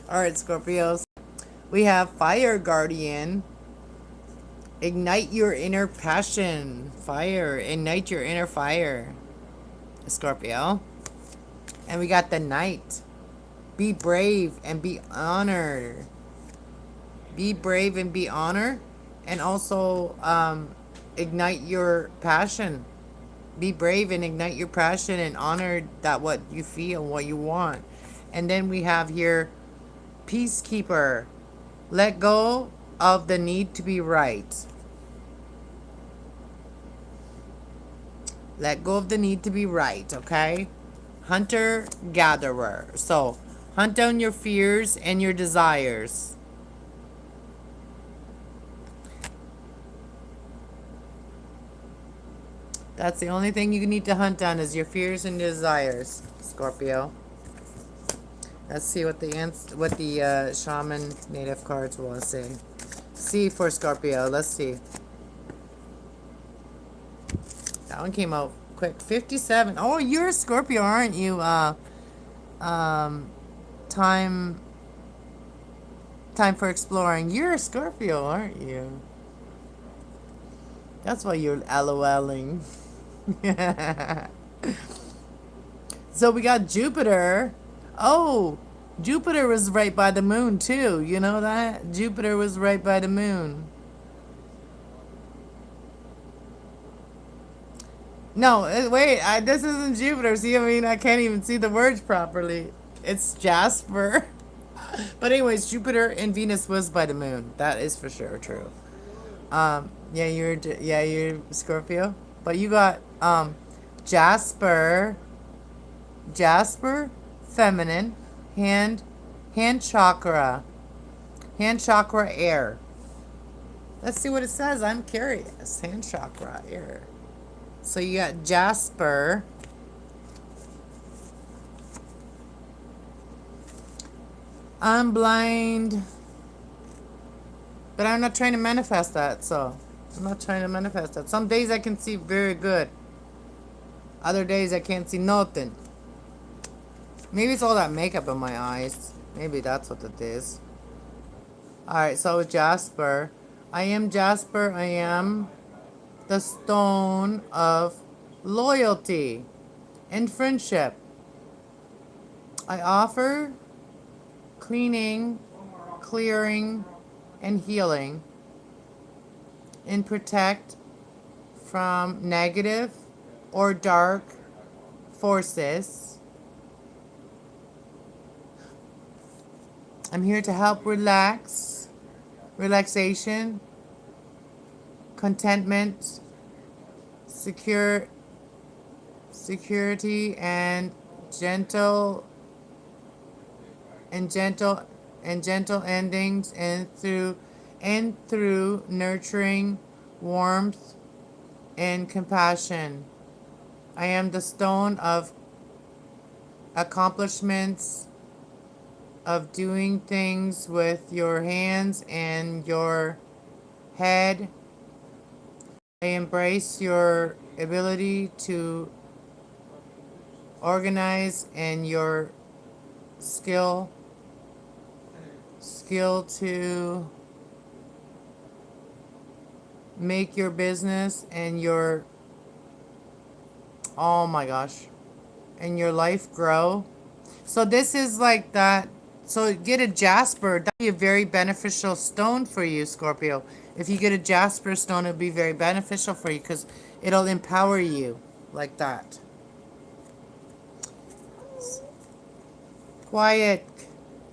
Alright, Scorpios. We have Fire Guardian. Ignite your inner passion. Fire. Ignite your inner fire. Scorpio. And we got the Knight. Be brave and be honored. Be brave and be honored. And also ignite your passion. Be brave and ignite your passion and honor that what you feel, what you want. And then we have here Peacekeeper. Let go of the need to be right. Let go of the need to be right, okay? Hunter-gatherer. So, hunt down your fears and your desires. That's the only thing you need to hunt down is your fears and desires, Scorpio. Let's see what the shaman native cards will say. See for Scorpio. Let's see. That one came out quick. 57. Oh, you're a Scorpio, aren't you? Time for exploring. You're a Scorpio, aren't you? That's why you're LOLing. So we got Jupiter. Oh, Jupiter was right by the moon too. You know that? Jupiter was right by the moon. No, wait, this isn't Jupiter. See, I mean, I can't even see the words properly. It's Jasper. But anyways, Jupiter and Venus was by the moon. That is for sure true. Yeah, you're Scorpio. But you got Jasper, feminine, hand chakra, air. Let's see what it says. I'm curious. Hand chakra, air. So you got Jasper. I'm blind. But I'm not trying to manifest that, so I'm not trying to manifest that. Some days I can see very good. Other days I can't see nothing. Maybe it's all that makeup in my eyes. Maybe that's what it is. Alright, so Jasper. I am Jasper. I am the stone of loyalty and friendship. I offer cleaning, clearing, and healing, and protect from negative or dark forces. I'm here to help relaxation, contentment, security, and gentle endings, and through nurturing, warmth, and compassion. I am the stone of accomplishments of doing things with your hands and your head. I embrace your ability to organize and your skill to make your business and your, oh my gosh, and your life grow. So this is like that. So get a jasper. That'd be a very beneficial stone for you, Scorpio. If you get a jasper stone, it'd be very beneficial for you because it'll empower you like that. Quiet.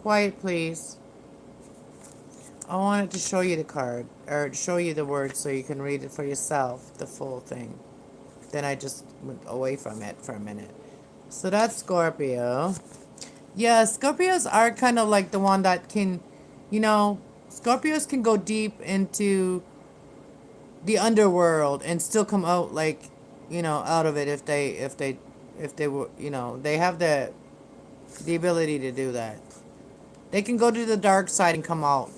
Quiet, please. I wanted to show you the card, or show you the words so you can read it for yourself, the full thing. Then I just went away from it for a minute. So that's Scorpio. Yeah, Scorpios are kind of like the one that can, Scorpios can go deep into the underworld and still come out like, out of it if they were, they have the ability to do that. They can go to the dark side and come out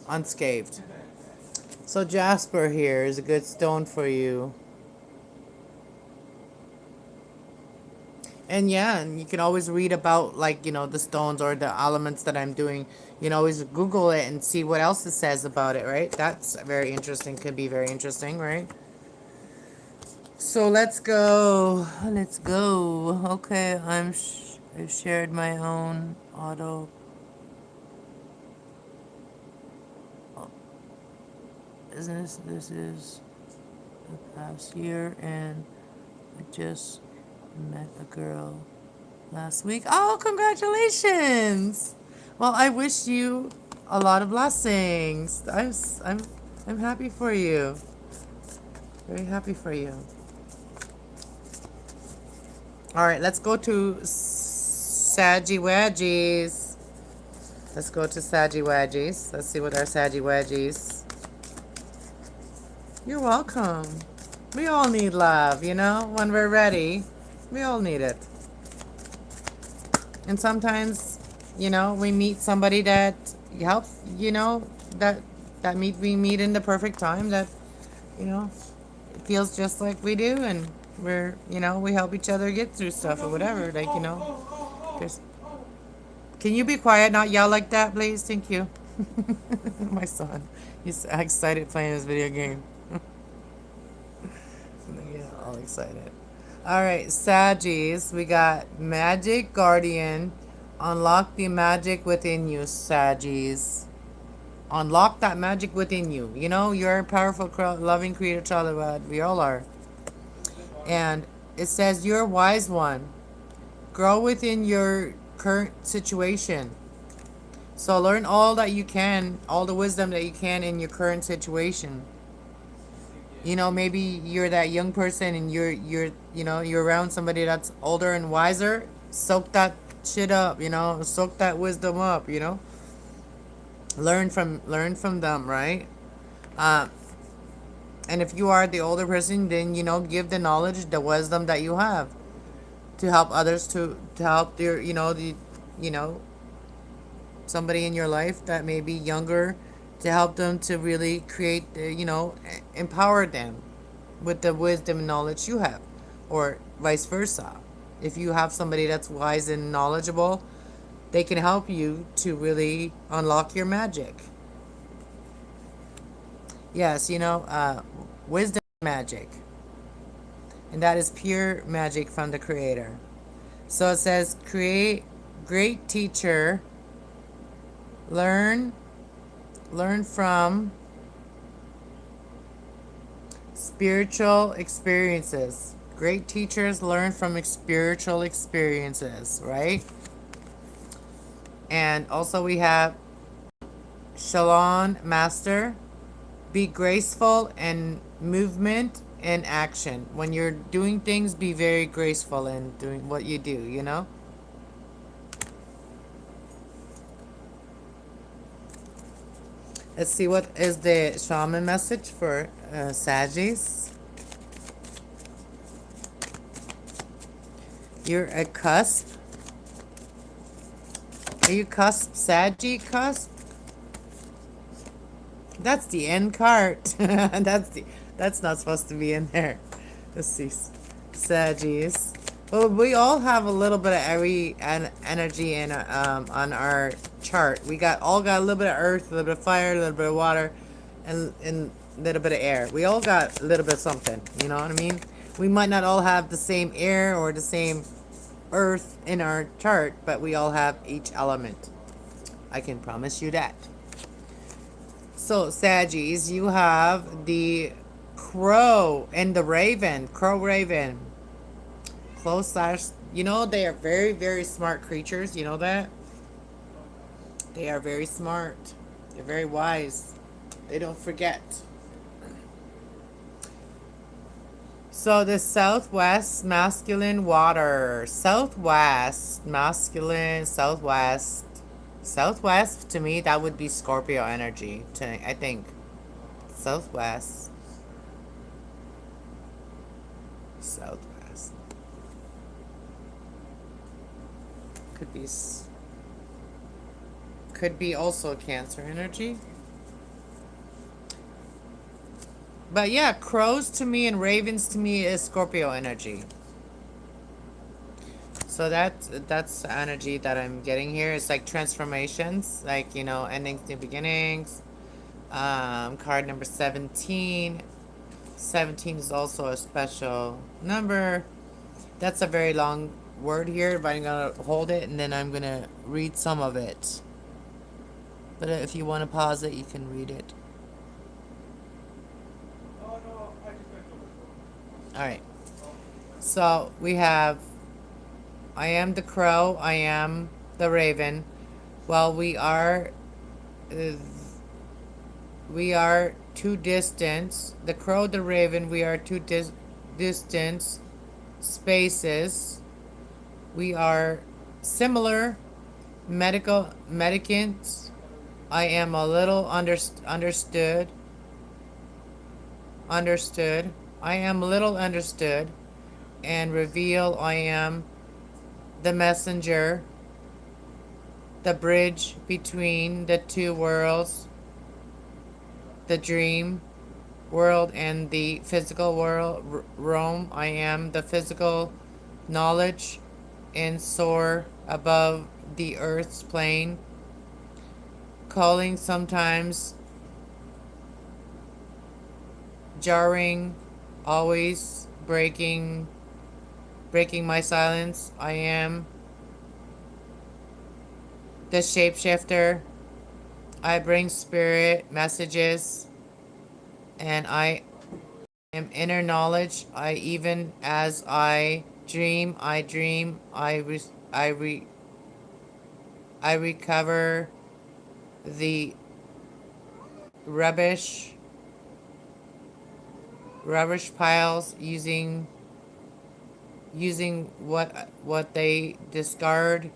unscathed. So Jasper here is a good stone for you. And yeah, and you can always read about like, the stones or the elements that I'm doing. You can always Google it and see what else it says about it, right? That's very interesting. Could be very interesting, right? So let's go. Let's go. Okay, I've shared my own auto. Business. This is the past year, and I just met a girl last week. Oh, congratulations! Well, I wish you a lot of blessings. I'm happy for you. Very happy for you. All right, let's go to Saggy Wedgies. Let's go to Saggy Wedgies. Let's see what our Saggy Wedgies. You're welcome. We all need love, when we're ready. We all need it. And sometimes, we meet somebody that helps, we meet in the perfect time that, it feels just like we do, and we're, we help each other get through stuff or whatever, like, just, can you be quiet, not yell like that, please? Thank you. My son, he's excited playing this video game. Yeah, all excited. All right, Saggies, we got Magic Guardian. Unlock the magic within you, Saggies. Unlock that magic within you. You're a powerful, loving, creative child of God. We all are. And it says, you're a wise one. Grow within your current situation. So learn all that you can, all the wisdom that you can in your current situation. Maybe you're that young person and you're around somebody that's older and wiser. Soak that shit up, soak that wisdom up, learn from them, right? And if you are the older person, then give the knowledge, the wisdom that you have to help others, to help their somebody in your life that may be younger, to help them to really create, empower them with the wisdom and knowledge you have, or vice versa. If you have somebody that's wise and knowledgeable, they can help you to really unlock your magic. Yes, wisdom magic. And that is pure magic from the Creator. So it says, create great teacher, learn from spiritual experiences. Great teachers learn from spiritual experiences, right? And also we have Shalon Master. Be graceful in movement and action. When you're doing things, be very graceful in doing what you do, Let's see what is the shaman message for Saggies. You're a cusp Are you cusp, Saggy cusp? That's the end card. That's not supposed to be in there. Let's see. Saggies. Well, we all have a little bit of every energy in on our chart. We all got a little bit of earth, a little bit of fire, a little bit of water, and a little bit of air. We all got a little bit of something. You know what I mean? We might not all have the same air or the same earth in our chart, but we all have each element. I can promise you that. So, Saggies, you have the crow and the raven. Crow, raven. Close slash. You know, they are very, very smart creatures. You know that? They are very smart. They're very wise. They don't forget. So, the southwest masculine water. Southwest masculine, southwest. Southwest, to me, that would be Scorpio energy, I think. Southwest. Southwest. Could be also Cancer energy. But yeah, crows to me and ravens to me is Scorpio energy. So that's the energy that I'm getting here. It's like transformations, like, you know, endings, new beginnings. Card number 17. 17 is also a special number. That's a very long word here, but I'm going to hold it and then I'm going to read some of it. But if you want to pause it, you can read it. Alright. So we have, I am the crow, I am the raven. Well, we are two distance. The crow, the raven, we are two distance spaces. We are similar medicants. I am a little understood. I am little understood. And reveal, I am the messenger, the bridge between the two worlds, the dream world and the physical world, realm. I am the physical knowledge and soar above the earth's plane, calling sometimes, jarring, always breaking my silence. I am the shapeshifter. I bring spirit messages, and I am inner knowledge. Even as I dream, I recover the rubbish piles using what they discard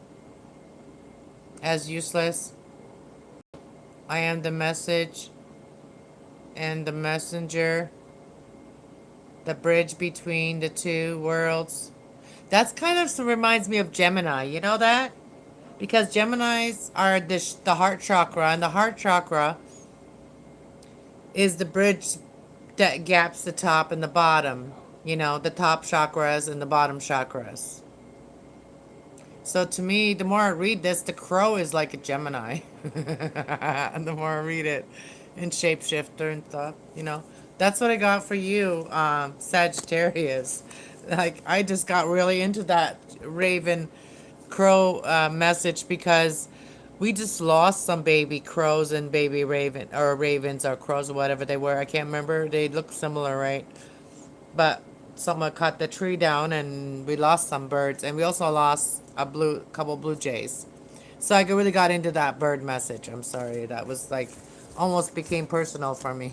as useless. I am the message and the messenger, the bridge between the two worlds. That's kind of reminds me of Gemini. You know that? Because Geminis are the heart chakra, and the heart chakra is the bridge that gaps the top and the bottom. You know, the top chakras and the bottom chakras. So to me, the more I read this, the crow is like a Gemini. And the more I read it, and shapeshifter and stuff, you know. That's what I got for you, Sagittarius. Like, I just got really into that raven crow message because we just lost some baby crows and baby raven, or ravens or crows or whatever they were. I can't remember. They look similar, right? But someone cut the tree down and we lost some birds, and we also lost a couple blue jays. So I really got into that bird message. I'm sorry, that was like almost became personal for me.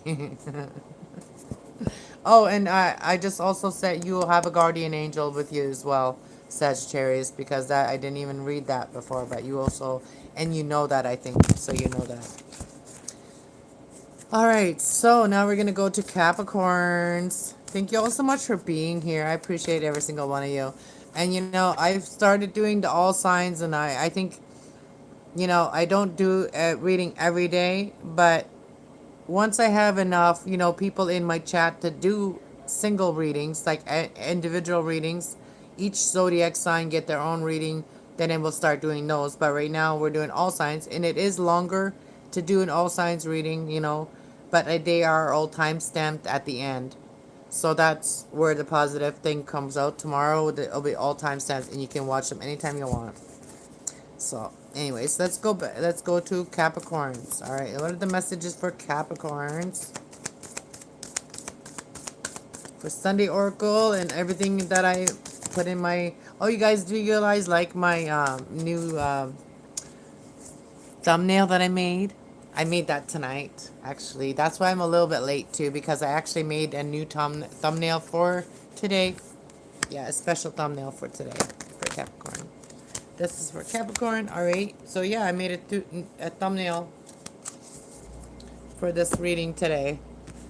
Oh, and I just also said you will have a guardian angel with you as well, Sagittarius, because that I didn't even read that before, but you also, and you know that, I think, so you know that. All right, so now we're going to go to Capricorns. Thank you all so much for being here. I appreciate every single one of you. And, you know, I've started doing the all signs, and I think You know, I don't do reading every day, but once I have enough, you know, people in my chat to do single readings, like individual readings, each zodiac sign get their own reading, then we'll start doing those. But right now we're doing all signs, and it is longer to do an all signs reading, you know, but they are all time stamped at the end. So that's where the positive thing comes out. Tomorrow it'll be all time stamps, and you can watch them anytime you want. So, anyways, let's go. Let's go to Capricorns. All right, what are the messages for Capricorns for Sunday Oracle and everything that I put in my? Oh, you guys, do you realize like my new thumbnail that I made? I made that tonight. Actually, that's why I'm a little bit late too, because I actually made a new thumbnail for today. Yeah, a special thumbnail for today for Capricorn. This is for Capricorn. All right. So yeah, I made a thumbnail for this reading today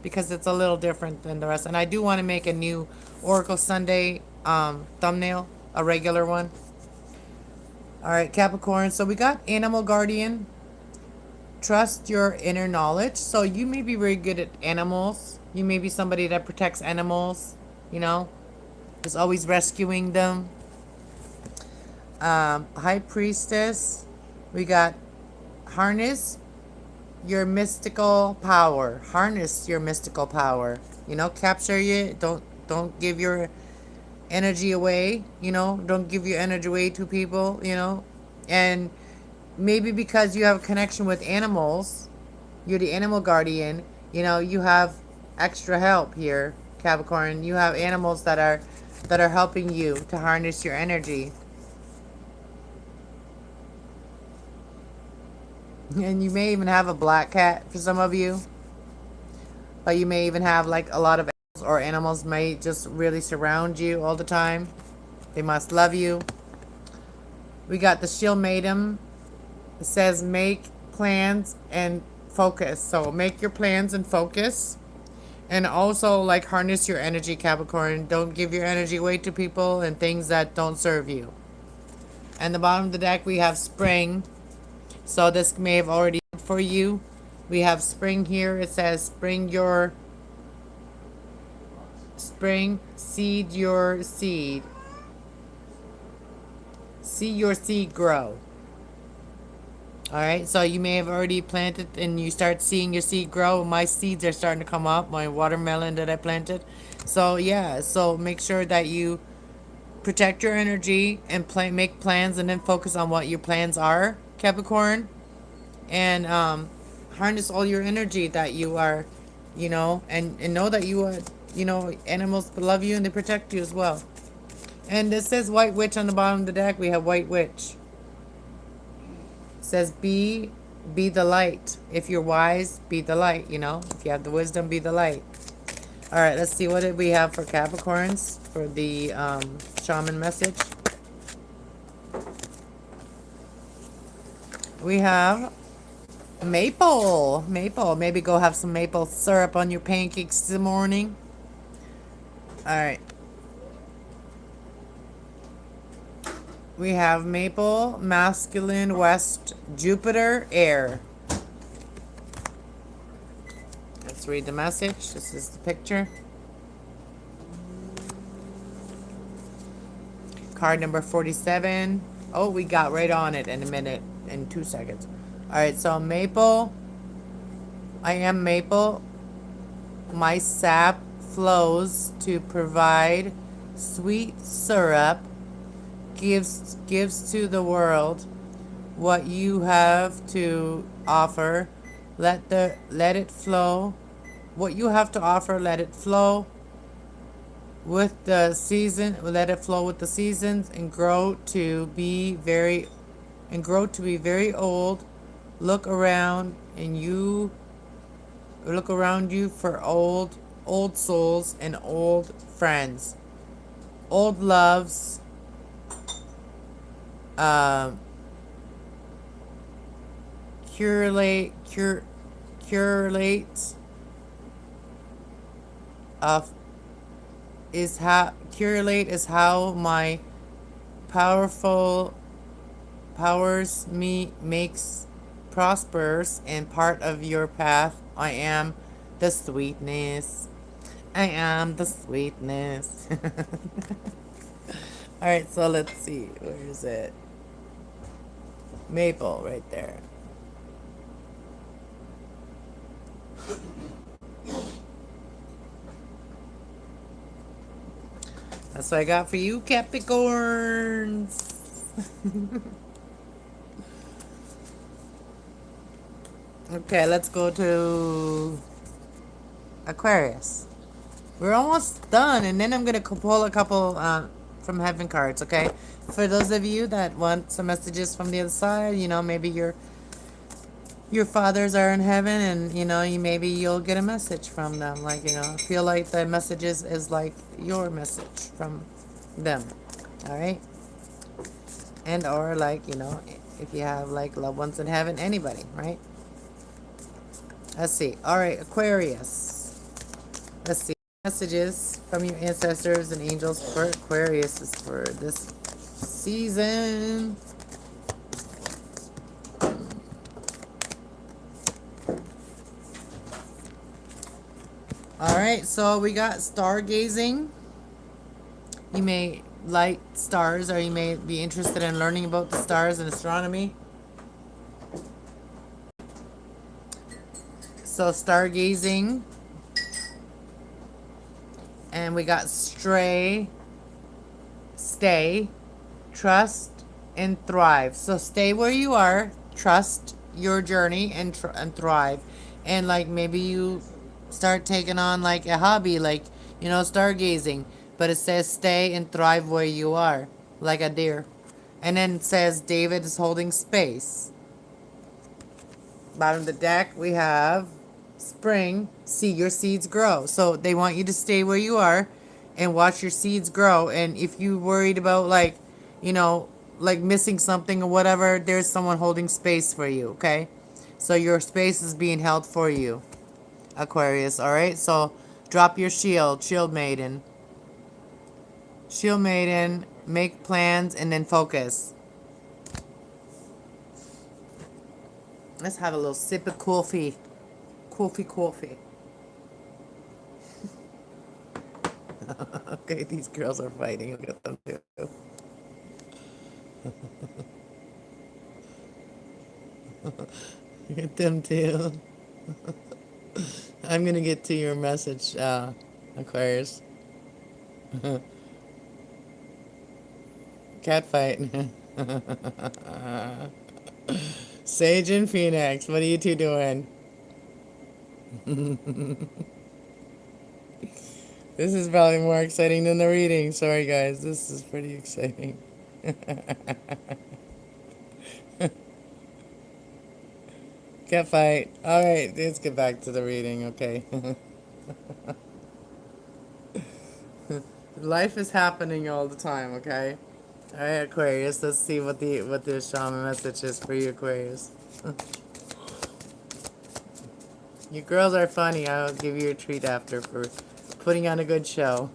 because it's a little different than the rest. And I do want to make a new Oracle Sunday thumbnail, a regular one. All right, Capricorn. So we got Animal Guardian. Trust your inner knowledge. So you may be very good at animals. You may be somebody that protects animals, you know, is always rescuing them. High Priestess. We got harness your mystical power. Harness your mystical power. You know, capture you. Don't give your energy away. You know, don't give your energy away to people. You know, and maybe because you have a connection with animals, you're the animal guardian. You know, you have extra help here, Capricorn. You have animals that are helping you to harness your energy. And you may even have a black cat for some of you. But you may even have like a lot of animals, or animals may just really surround you all the time. They must love you. We got the Shield Maiden. It says make plans and focus. So make your plans and focus. And also like harness your energy, Capricorn. Don't give your energy away to people and things that don't serve you. And the bottom of the deck we have Spring. So this may have already been for you. We have Spring here. It says seed your seed. See your seed grow. Alright, so you may have already planted and you start seeing your seed grow. My seeds are starting to come up, my watermelon that I planted. So yeah, so make sure that you protect your energy and make plans, and then focus on what your plans are, Capricorn. And harness all your energy that you are, you know, and know that you are, you know, animals love you and they protect you as well. And it says White Witch on the bottom of the deck. We have White Witch. It says be the light. If you're wise, be the light, you know. If you have the wisdom, be the light. All right, let's see what did we have for Capricorns for the shaman message. We have maple. Maybe go have some maple syrup on your pancakes this morning. All right. We have maple, masculine, west, Jupiter, air. Let's read the message. This is the picture. Card number 47. Oh, we got right on it in a minute, in 2 seconds. All right, so maple. I am maple. My sap flows to provide sweet syrup. Gives to the world what you have to offer. Let it flow. What you have to offer, let it flow with the season. Let it flow with the seasons and grow to be very old. Look around you for old souls and old friends, old loves. Curate is how my powerful powers me makes prospers and part of your path. I am the sweetness. I am the sweetness. All right, so let's see. Where is it? Maple right there. That's what I got for you, Capricorns. Okay, let's go to Aquarius. We're almost done, and then I'm going to pull a couple from Heaven cards, okay? For those of you that want some messages from the other side, you know, maybe your fathers are in heaven, and, you know, maybe you'll get a message from them. Like, you know, feel like the message is like your message from them, all right? And or, like, you know, if you have, like, loved ones in heaven, anybody, right? Let's see. All right, Aquarius. Let's see. Messages from your ancestors and angels for Aquarius is for this season. All right, so we got stargazing. You may like stars, or you may be interested in learning about the stars and astronomy. So stargazing. And we got stray, stay, trust, and thrive. So stay where you are, trust your journey, and thrive. And like maybe you start taking on like a hobby, like, you know, stargazing. But it says stay and thrive where you are, like a deer. And then it says David is holding space. Bottom of the deck, we have spring, see your seeds grow. So they want you to stay where you are and watch your seeds grow. And if you worried about, like, you know, like missing something or whatever, there's someone holding space for you, okay? So your space is being held for you, Aquarius, all right? So drop your shield maiden. Shield maiden, make plans, and then focus. Let's have a little sip of coffee. Coffee. Okay, these girls are fighting. Look at them too. Look at them too. I'm gonna get to your message, Aquarius. Cat fight. Sage and Phoenix, what are you two doing? This is probably more exciting than the reading. Sorry, guys. This is pretty exciting. Cat fight. All right, let's get back to the reading, okay? Life is happening all the time, okay? All right, Aquarius. Let's see what the shaman message is for you, Aquarius. You girls are funny. I'll give you a treat after for putting on a good show.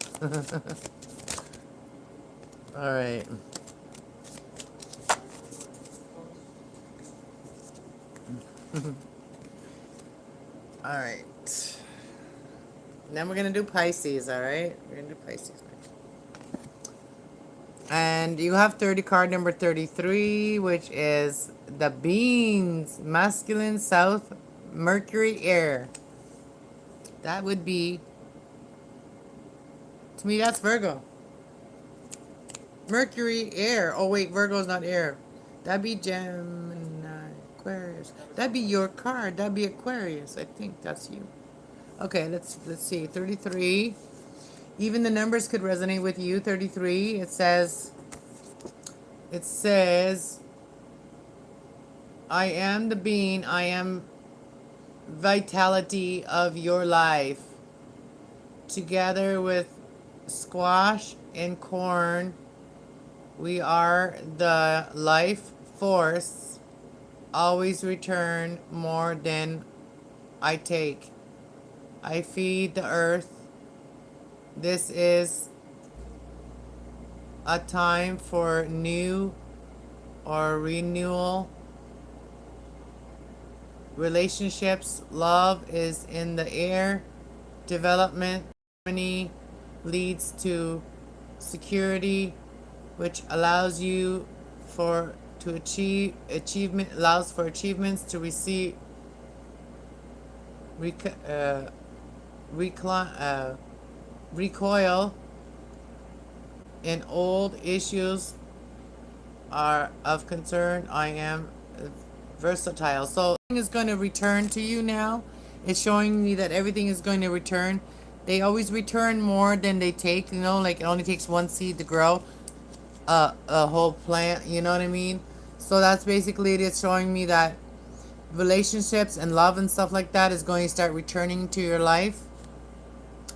All right. All right. Then we're going to do Pisces, all right? We're going to do Pisces next. And you have 30 card number 33, which is the beans, masculine, south, Mercury, air. That would be, to me, that's Virgo. Mercury, air. Oh, wait, Virgo's not air. That'd be Gemini, Aquarius. That'd be your card. That'd be Aquarius. I think that's you. Okay, let's see. 33. Even the numbers could resonate with you. 33. It says, I am the being. I am vitality of your life. Together with squash and corn, we are the life force. Always return more than I take. I feed the earth. This is a time for new or renewal. Relationships, love is in the air. Development, harmony leads to security, which allows you for to achieve achievement allows for achievements to receive recline, recoil in old issues are of concern. I am versatile. So everything is going to return to you now. It's showing me that everything is going to return. They always return more than they take, you know, like it only takes one seed to grow a whole plant, you know what I mean? So that's basically it. It's showing me that relationships and love and stuff like that is going to start returning to your life.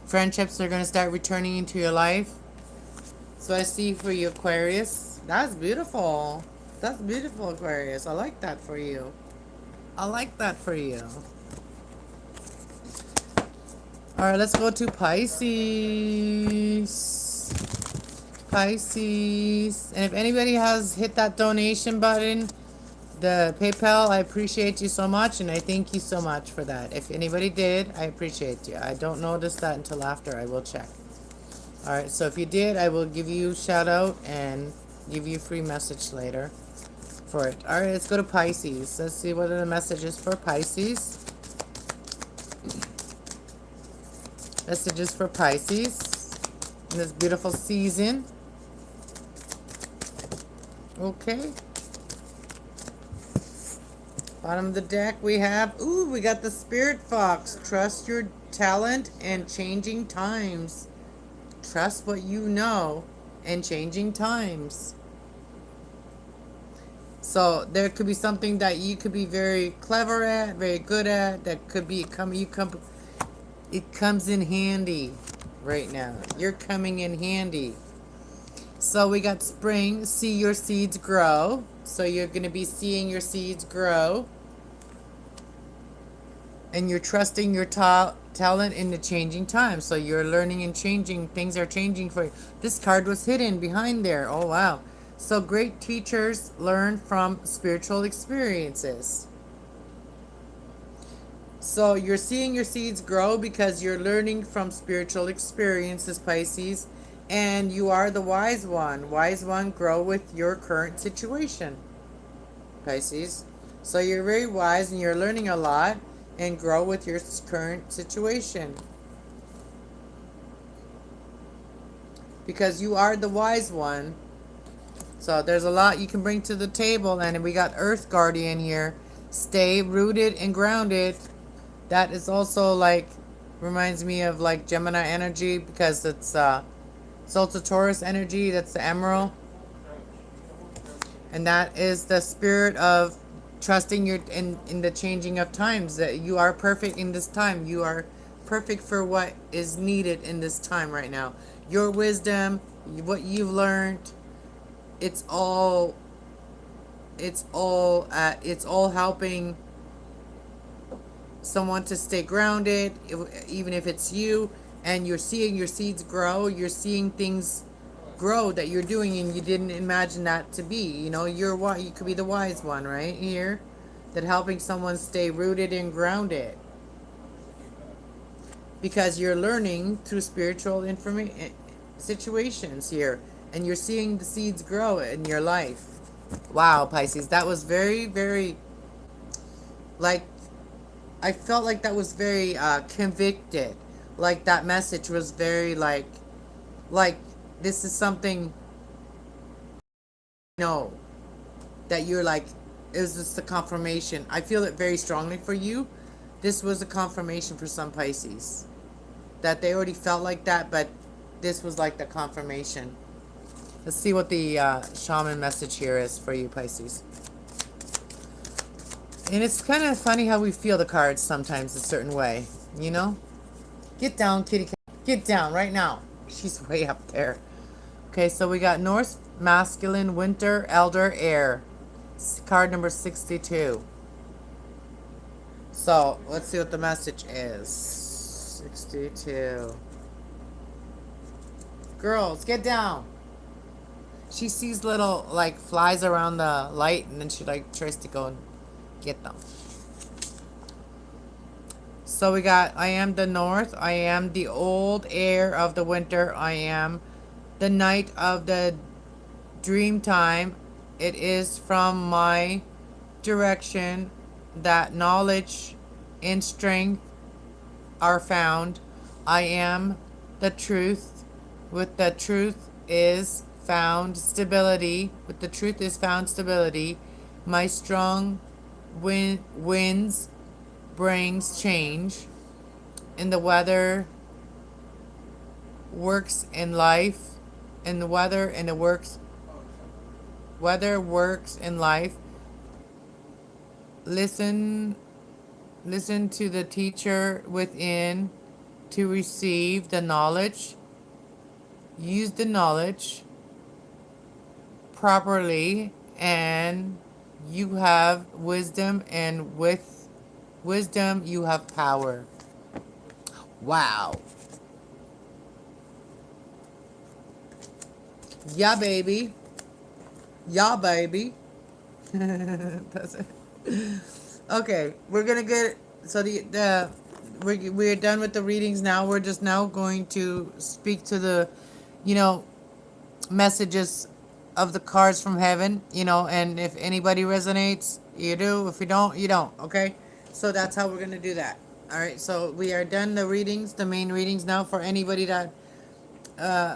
Friendships are going to start returning into your life. So I see for you, Aquarius. That's beautiful. That's beautiful, Aquarius. I like that for you. I like that for you. All right, let's go to Pisces. Pisces. And if anybody has hit that donation button, the PayPal, I appreciate you so much, and I thank you so much for that. If anybody did, I appreciate you. I don't notice that until after. I will check. All right, so if you did, I will give you a shout out and give you a free message later for it. All right, let's go to Pisces. Let's see what are the messages for Pisces. Messages for Pisces in this beautiful season. Okay. Bottom of the deck we have, ooh, we got the Spirit Fox. Trust your talent and changing times. Trust what you know and changing times. So there could be something that you could be very clever at, very good at, that could be it comes in handy right now. You're coming in handy. So we got spring, see your seeds grow. So you're going to be seeing your seeds grow. And you're trusting your talent in the changing times. So you're learning and changing. Things are changing for you. This card was hidden behind there. Oh, wow. So great teachers learn from spiritual experiences. So you're seeing your seeds grow because you're learning from spiritual experiences, Pisces. And you are the wise one. Wise one, grow with your current situation, Pisces. So you're very wise and you're learning a lot. And grow with your current situation. Because you are the wise one. So there's a lot you can bring to the table. And we got Earth Guardian here. Stay rooted and grounded. That is also like, reminds me of like Gemini energy. Because it's also Taurus energy. That's the emerald. And that is the spirit of trusting your in the changing of times, that you are perfect in this time. You are perfect for what is needed in this time right now. Your wisdom, what you've learned, it's all helping someone to stay grounded, even if it's you. And you're seeing your seeds grow. You're seeing things grow that you're doing and you didn't imagine that to be. You know, you could be the wise one right here, that helping someone stay rooted and grounded, because you're learning through spiritual information situations here, and you're seeing the seeds grow in your life. Wow, Pisces, that was very, very, like, I felt like that was very convicted. Like that message was very like this is something, no, that you're like, is this the confirmation? I feel it very strongly for you. This was a confirmation for some Pisces, that they already felt like that, but this was like the confirmation. Let's see what the shaman message here is for you, Pisces. And it's kind of funny how we feel the cards sometimes a certain way, you know? Get down, kitty cat. Get down right now. She's way up there. Okay, so we got Norse, masculine, winter, elder, air. Card number 62. So, let's see what the message is. 62. Girls, get down. She sees little like flies around the light, and then she like tries to go and get them. So we got, I am the north, I am the old air of the winter, I am the night of the dream time. It is from my direction that knowledge and strength are found. I am the truth. With the truth is found stability. With the truth is found stability. My strong winds brings change. In the weather works in life. In the weather and the weather works in life. Listen to the teacher within to receive the knowledge. Use the knowledge properly, and you have wisdom, and with wisdom you have power. Wow. Yeah, baby. Yeah, baby. That's it. Okay, we're gonna get, so we're done with the readings now. We're just now going to speak to the, you know, messages of the cards from heaven, you know, and if anybody resonates, you do. If you don't, you don't. Okay, so that's how we're gonna do that. All right, so we are done the readings, the main readings now. For anybody that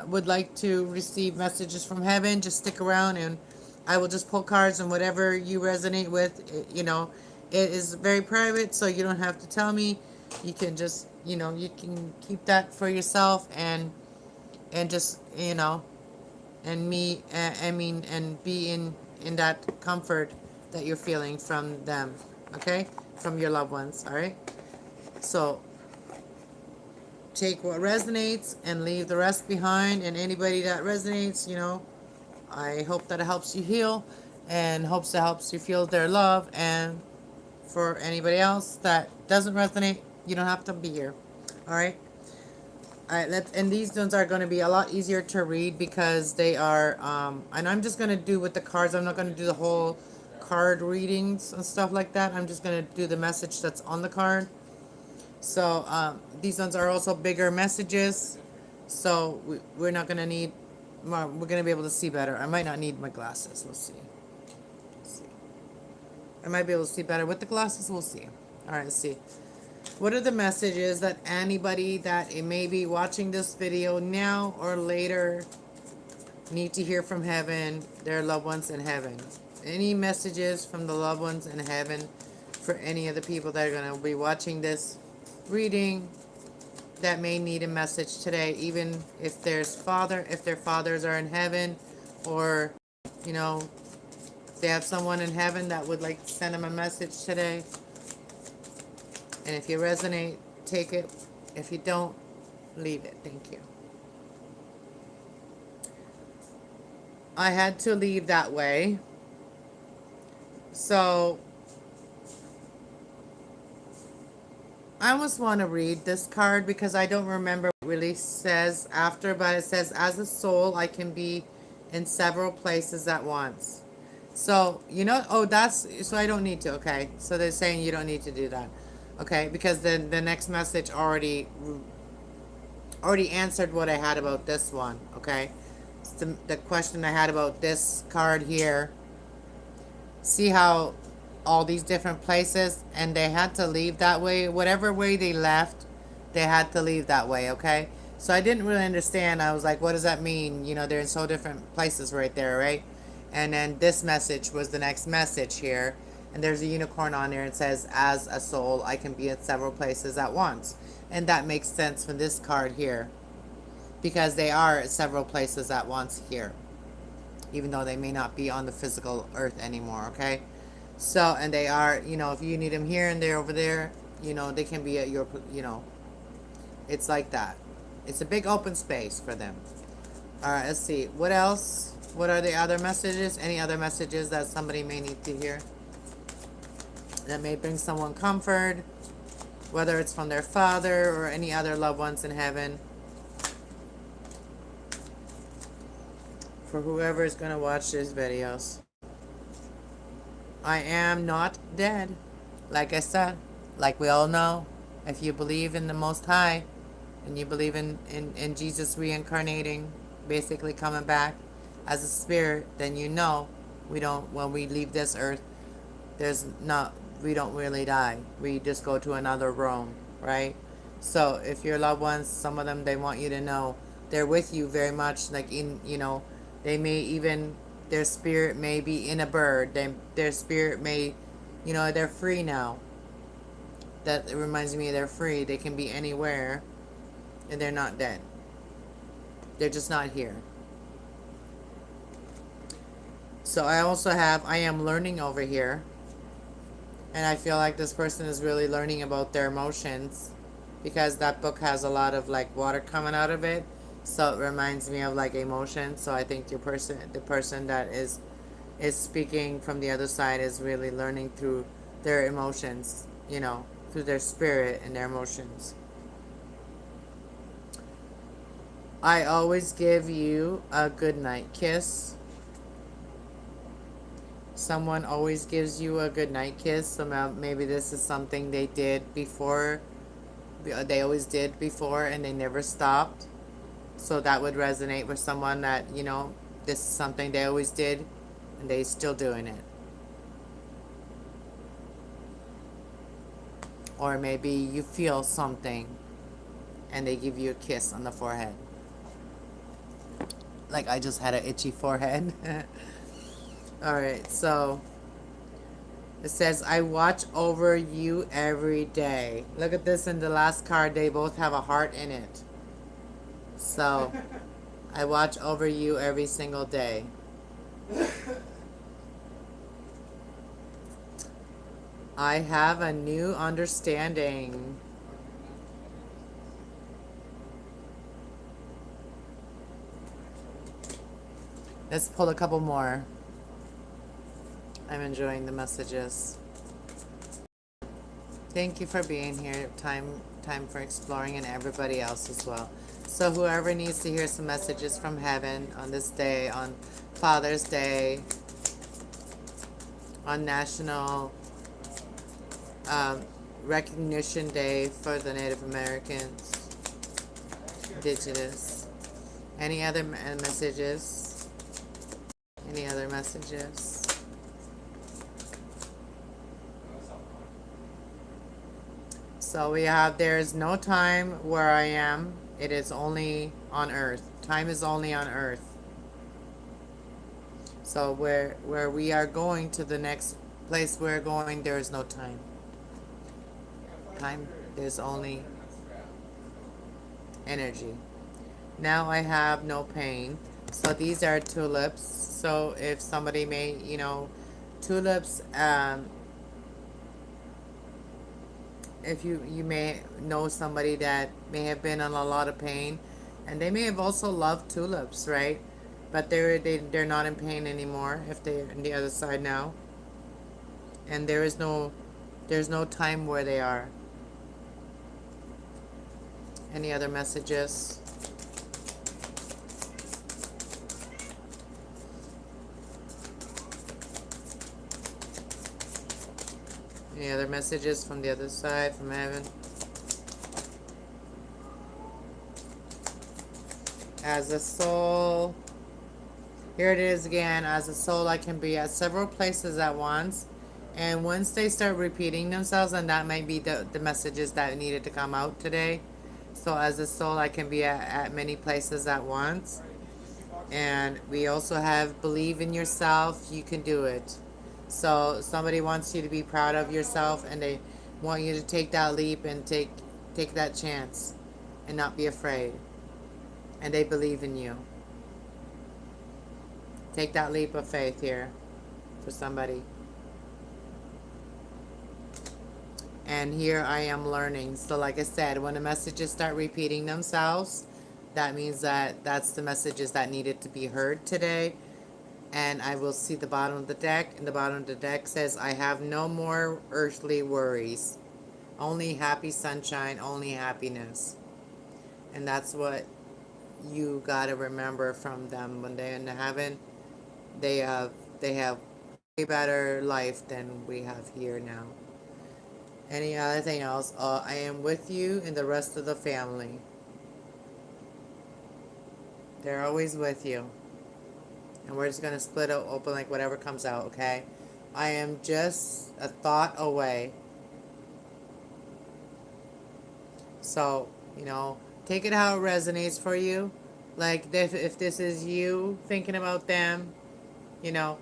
would like to receive messages from heaven, just stick around and I will just pull cards, and whatever you resonate with, you know, it is very private, so you don't have to tell me. You can just, you know, you can keep that for yourself, and just, you know, and me, I mean, and be in that comfort that you're feeling from them, okay, from your loved ones. All right, so take what resonates and leave the rest behind. And anybody that resonates, you know, I hope that it helps you heal, and hopes it helps you feel their love. And for anybody else that doesn't resonate, you don't have to be here. All right. All right. And these ones are going to be a lot easier to read because they are. And I'm just going to do with the cards. I'm not going to do the whole card readings and stuff like that. I'm just going to do the message that's on the card. So these ones are also bigger messages. So we're not going to need. We're going to be able to see better. I might not need my glasses. Let's see. I might be able to see better with the glasses. We'll see. All right, let's see. What are the messages that anybody that may be watching this video now or later need to hear from heaven, their loved ones in heaven? Any messages from the loved ones in heaven for any of the people that are going to be watching this reading that may need a message today, even if their fathers are in heaven, or, you know, if they have someone in heaven that would like to send them a message today. And if you resonate, take it. If you don't, leave it. Thank you. I had to leave that way. So I almost want to read this card because I don't remember what it really says after, but it says, as a soul, I can be in several places at once. So, you know, so I don't need to, okay? So they're saying you don't need to do that, okay? Because the next message already answered what I had about this one, okay? It's the question I had about this card here. See how all these different places, and they had to leave that way. Whatever way they left, they had to leave that way, okay? So I didn't really understand. I was like, what does that mean? You know, they're in so different places right there, right? And then this message was the next message here. And there's a unicorn on there. It says, as a soul, I can be in several places at once. And that makes sense from this card here, because they are at several places at once here, even though they may not be on the physical earth anymore, okay? So, and they are, you know, if you need them here and they're over there, you know, they can be at your, you know, it's like that. It's a big open space for them. All right, let's see. What else? What are the other messages? Any other messages that somebody may need to hear that may bring someone comfort, whether it's from their father or any other loved ones in heaven? for whoever is going to watch these videos. I am not dead. Like I said, like we all know, if you believe in the Most High and you believe in Jesus reincarnating, basically coming back as a spirit, then you know we don't, when we leave this earth, there's not, we don't really die. We just go to another realm, right? So if your loved ones, some of them, they want you to know they're with you very much, like in, you know, they may even, their spirit may be in a bird. Their spirit may, you know, they're free now. That reminds me, they're free. They can be anywhere and they're not dead. They're just not here. So I also have, I am learning over here. And I feel like this person is really learning about their emotions, because that book has a lot of like water coming out of it. So it reminds me of like emotion. So I think your person, the person that is speaking from the other side, is really learning through their emotions, you know, through their spirit and their emotions. I always give you a good night kiss. Someone always gives you a good night kiss. So maybe this is something they did before. They always did before and they never stopped. So that would resonate with someone that, you know, this is something they always did and they still doing it. Or maybe you feel something and they give you a kiss on the forehead. Like I just had an itchy forehead. Alright, so it says, I watch over you every day. Look at this in the last card. They both have a heart in it. So, I watch over you every single day. I have a new understanding. Let's pull a couple more. I'm enjoying the messages. Thank you for being here. Time for exploring, and everybody else as well. So whoever needs to hear some messages from heaven on this day, on Father's Day, on National Recognition Day for the Native Americans, indigenous. Any other messages? Any other messages? So we have, there is no time where I am. It is only on earth. Time is only on earth. So where we are going to the next place we're going, there is no time. Time, there's only energy. Now I have no pain. So these are tulips. So if somebody may, you know, tulips, if you may know somebody that may have been in a lot of pain, and they may have also loved tulips, right? But they're not in pain anymore if they're on the other side now. And there's no time where they are. Any other messages? Any other messages from the other side, from heaven? As a soul, here it is again. As a soul, I can be at several places at once. And once they start repeating themselves, and that might be the messages that needed to come out today. So as a soul, I can be at many places at once. And we also have believe in yourself. You can do it. So somebody wants you to be proud of yourself, and they want you to take that leap and take that chance and not be afraid. And they believe in you. Take that leap of faith here for somebody. And here I am learning. So like I said, when the messages start repeating themselves, that means that that's the messages that needed to be heard today. And I will see the bottom of the deck, and the bottom of the deck says, I have no more earthly worries. Only happy sunshine, only happiness. And that's what you gotta remember from them when they're in heaven, they have way better life than we have here now. Any other thing else? I am with you and the rest of the family. They're always with you. And we're just going to split it open like whatever comes out, okay? I am just a thought away. So, take it how it resonates for you. Like, if this is you thinking about them, you know,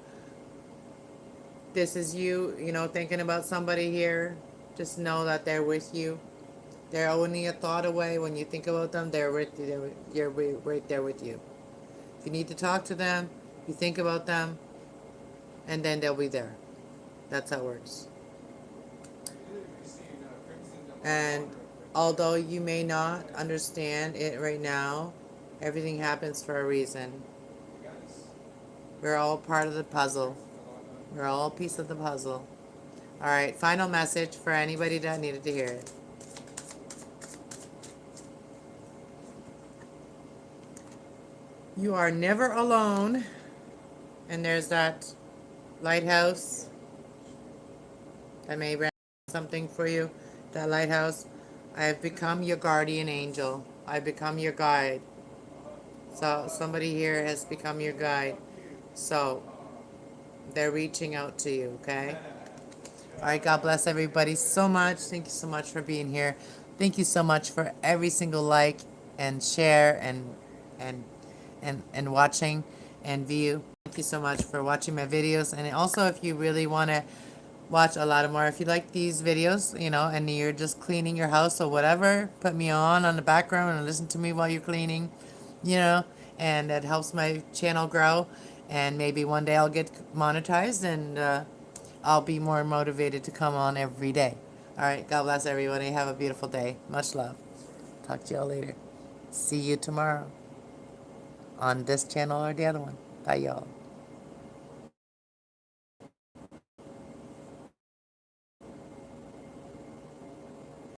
this is you, thinking about somebody here, just know that they're with you. They're only a thought away. When you think about them, they're with you. You're right there with you. If you need to talk to them, you think about them, and then they'll be there. That's how it works. And although you may not understand it right now, everything happens for a reason. We're all part of the puzzle. We're all a piece of the puzzle. All right, final message for anybody that needed to hear it. You are never alone. And there's that lighthouse that may bring something for you. That lighthouse. I have become your guardian angel. I've become your guide. So somebody here has become your guide. So they're reaching out to you, okay? All right, God bless everybody so much. Thank you so much for being here. Thank you so much for every single like and share and watching and view. Thank you so much for watching my videos. And also, if you really want to watch a lot of more, if you like these videos, and you're just cleaning your house or whatever, put me on the background and listen to me while you're cleaning, and it helps my channel grow. And maybe one day I'll get monetized and I'll be more motivated to come on every day. All right, God bless everybody. Have a beautiful day. Much love. Talk to y'all later. See you tomorrow on this channel or the other one. Bye, y'all.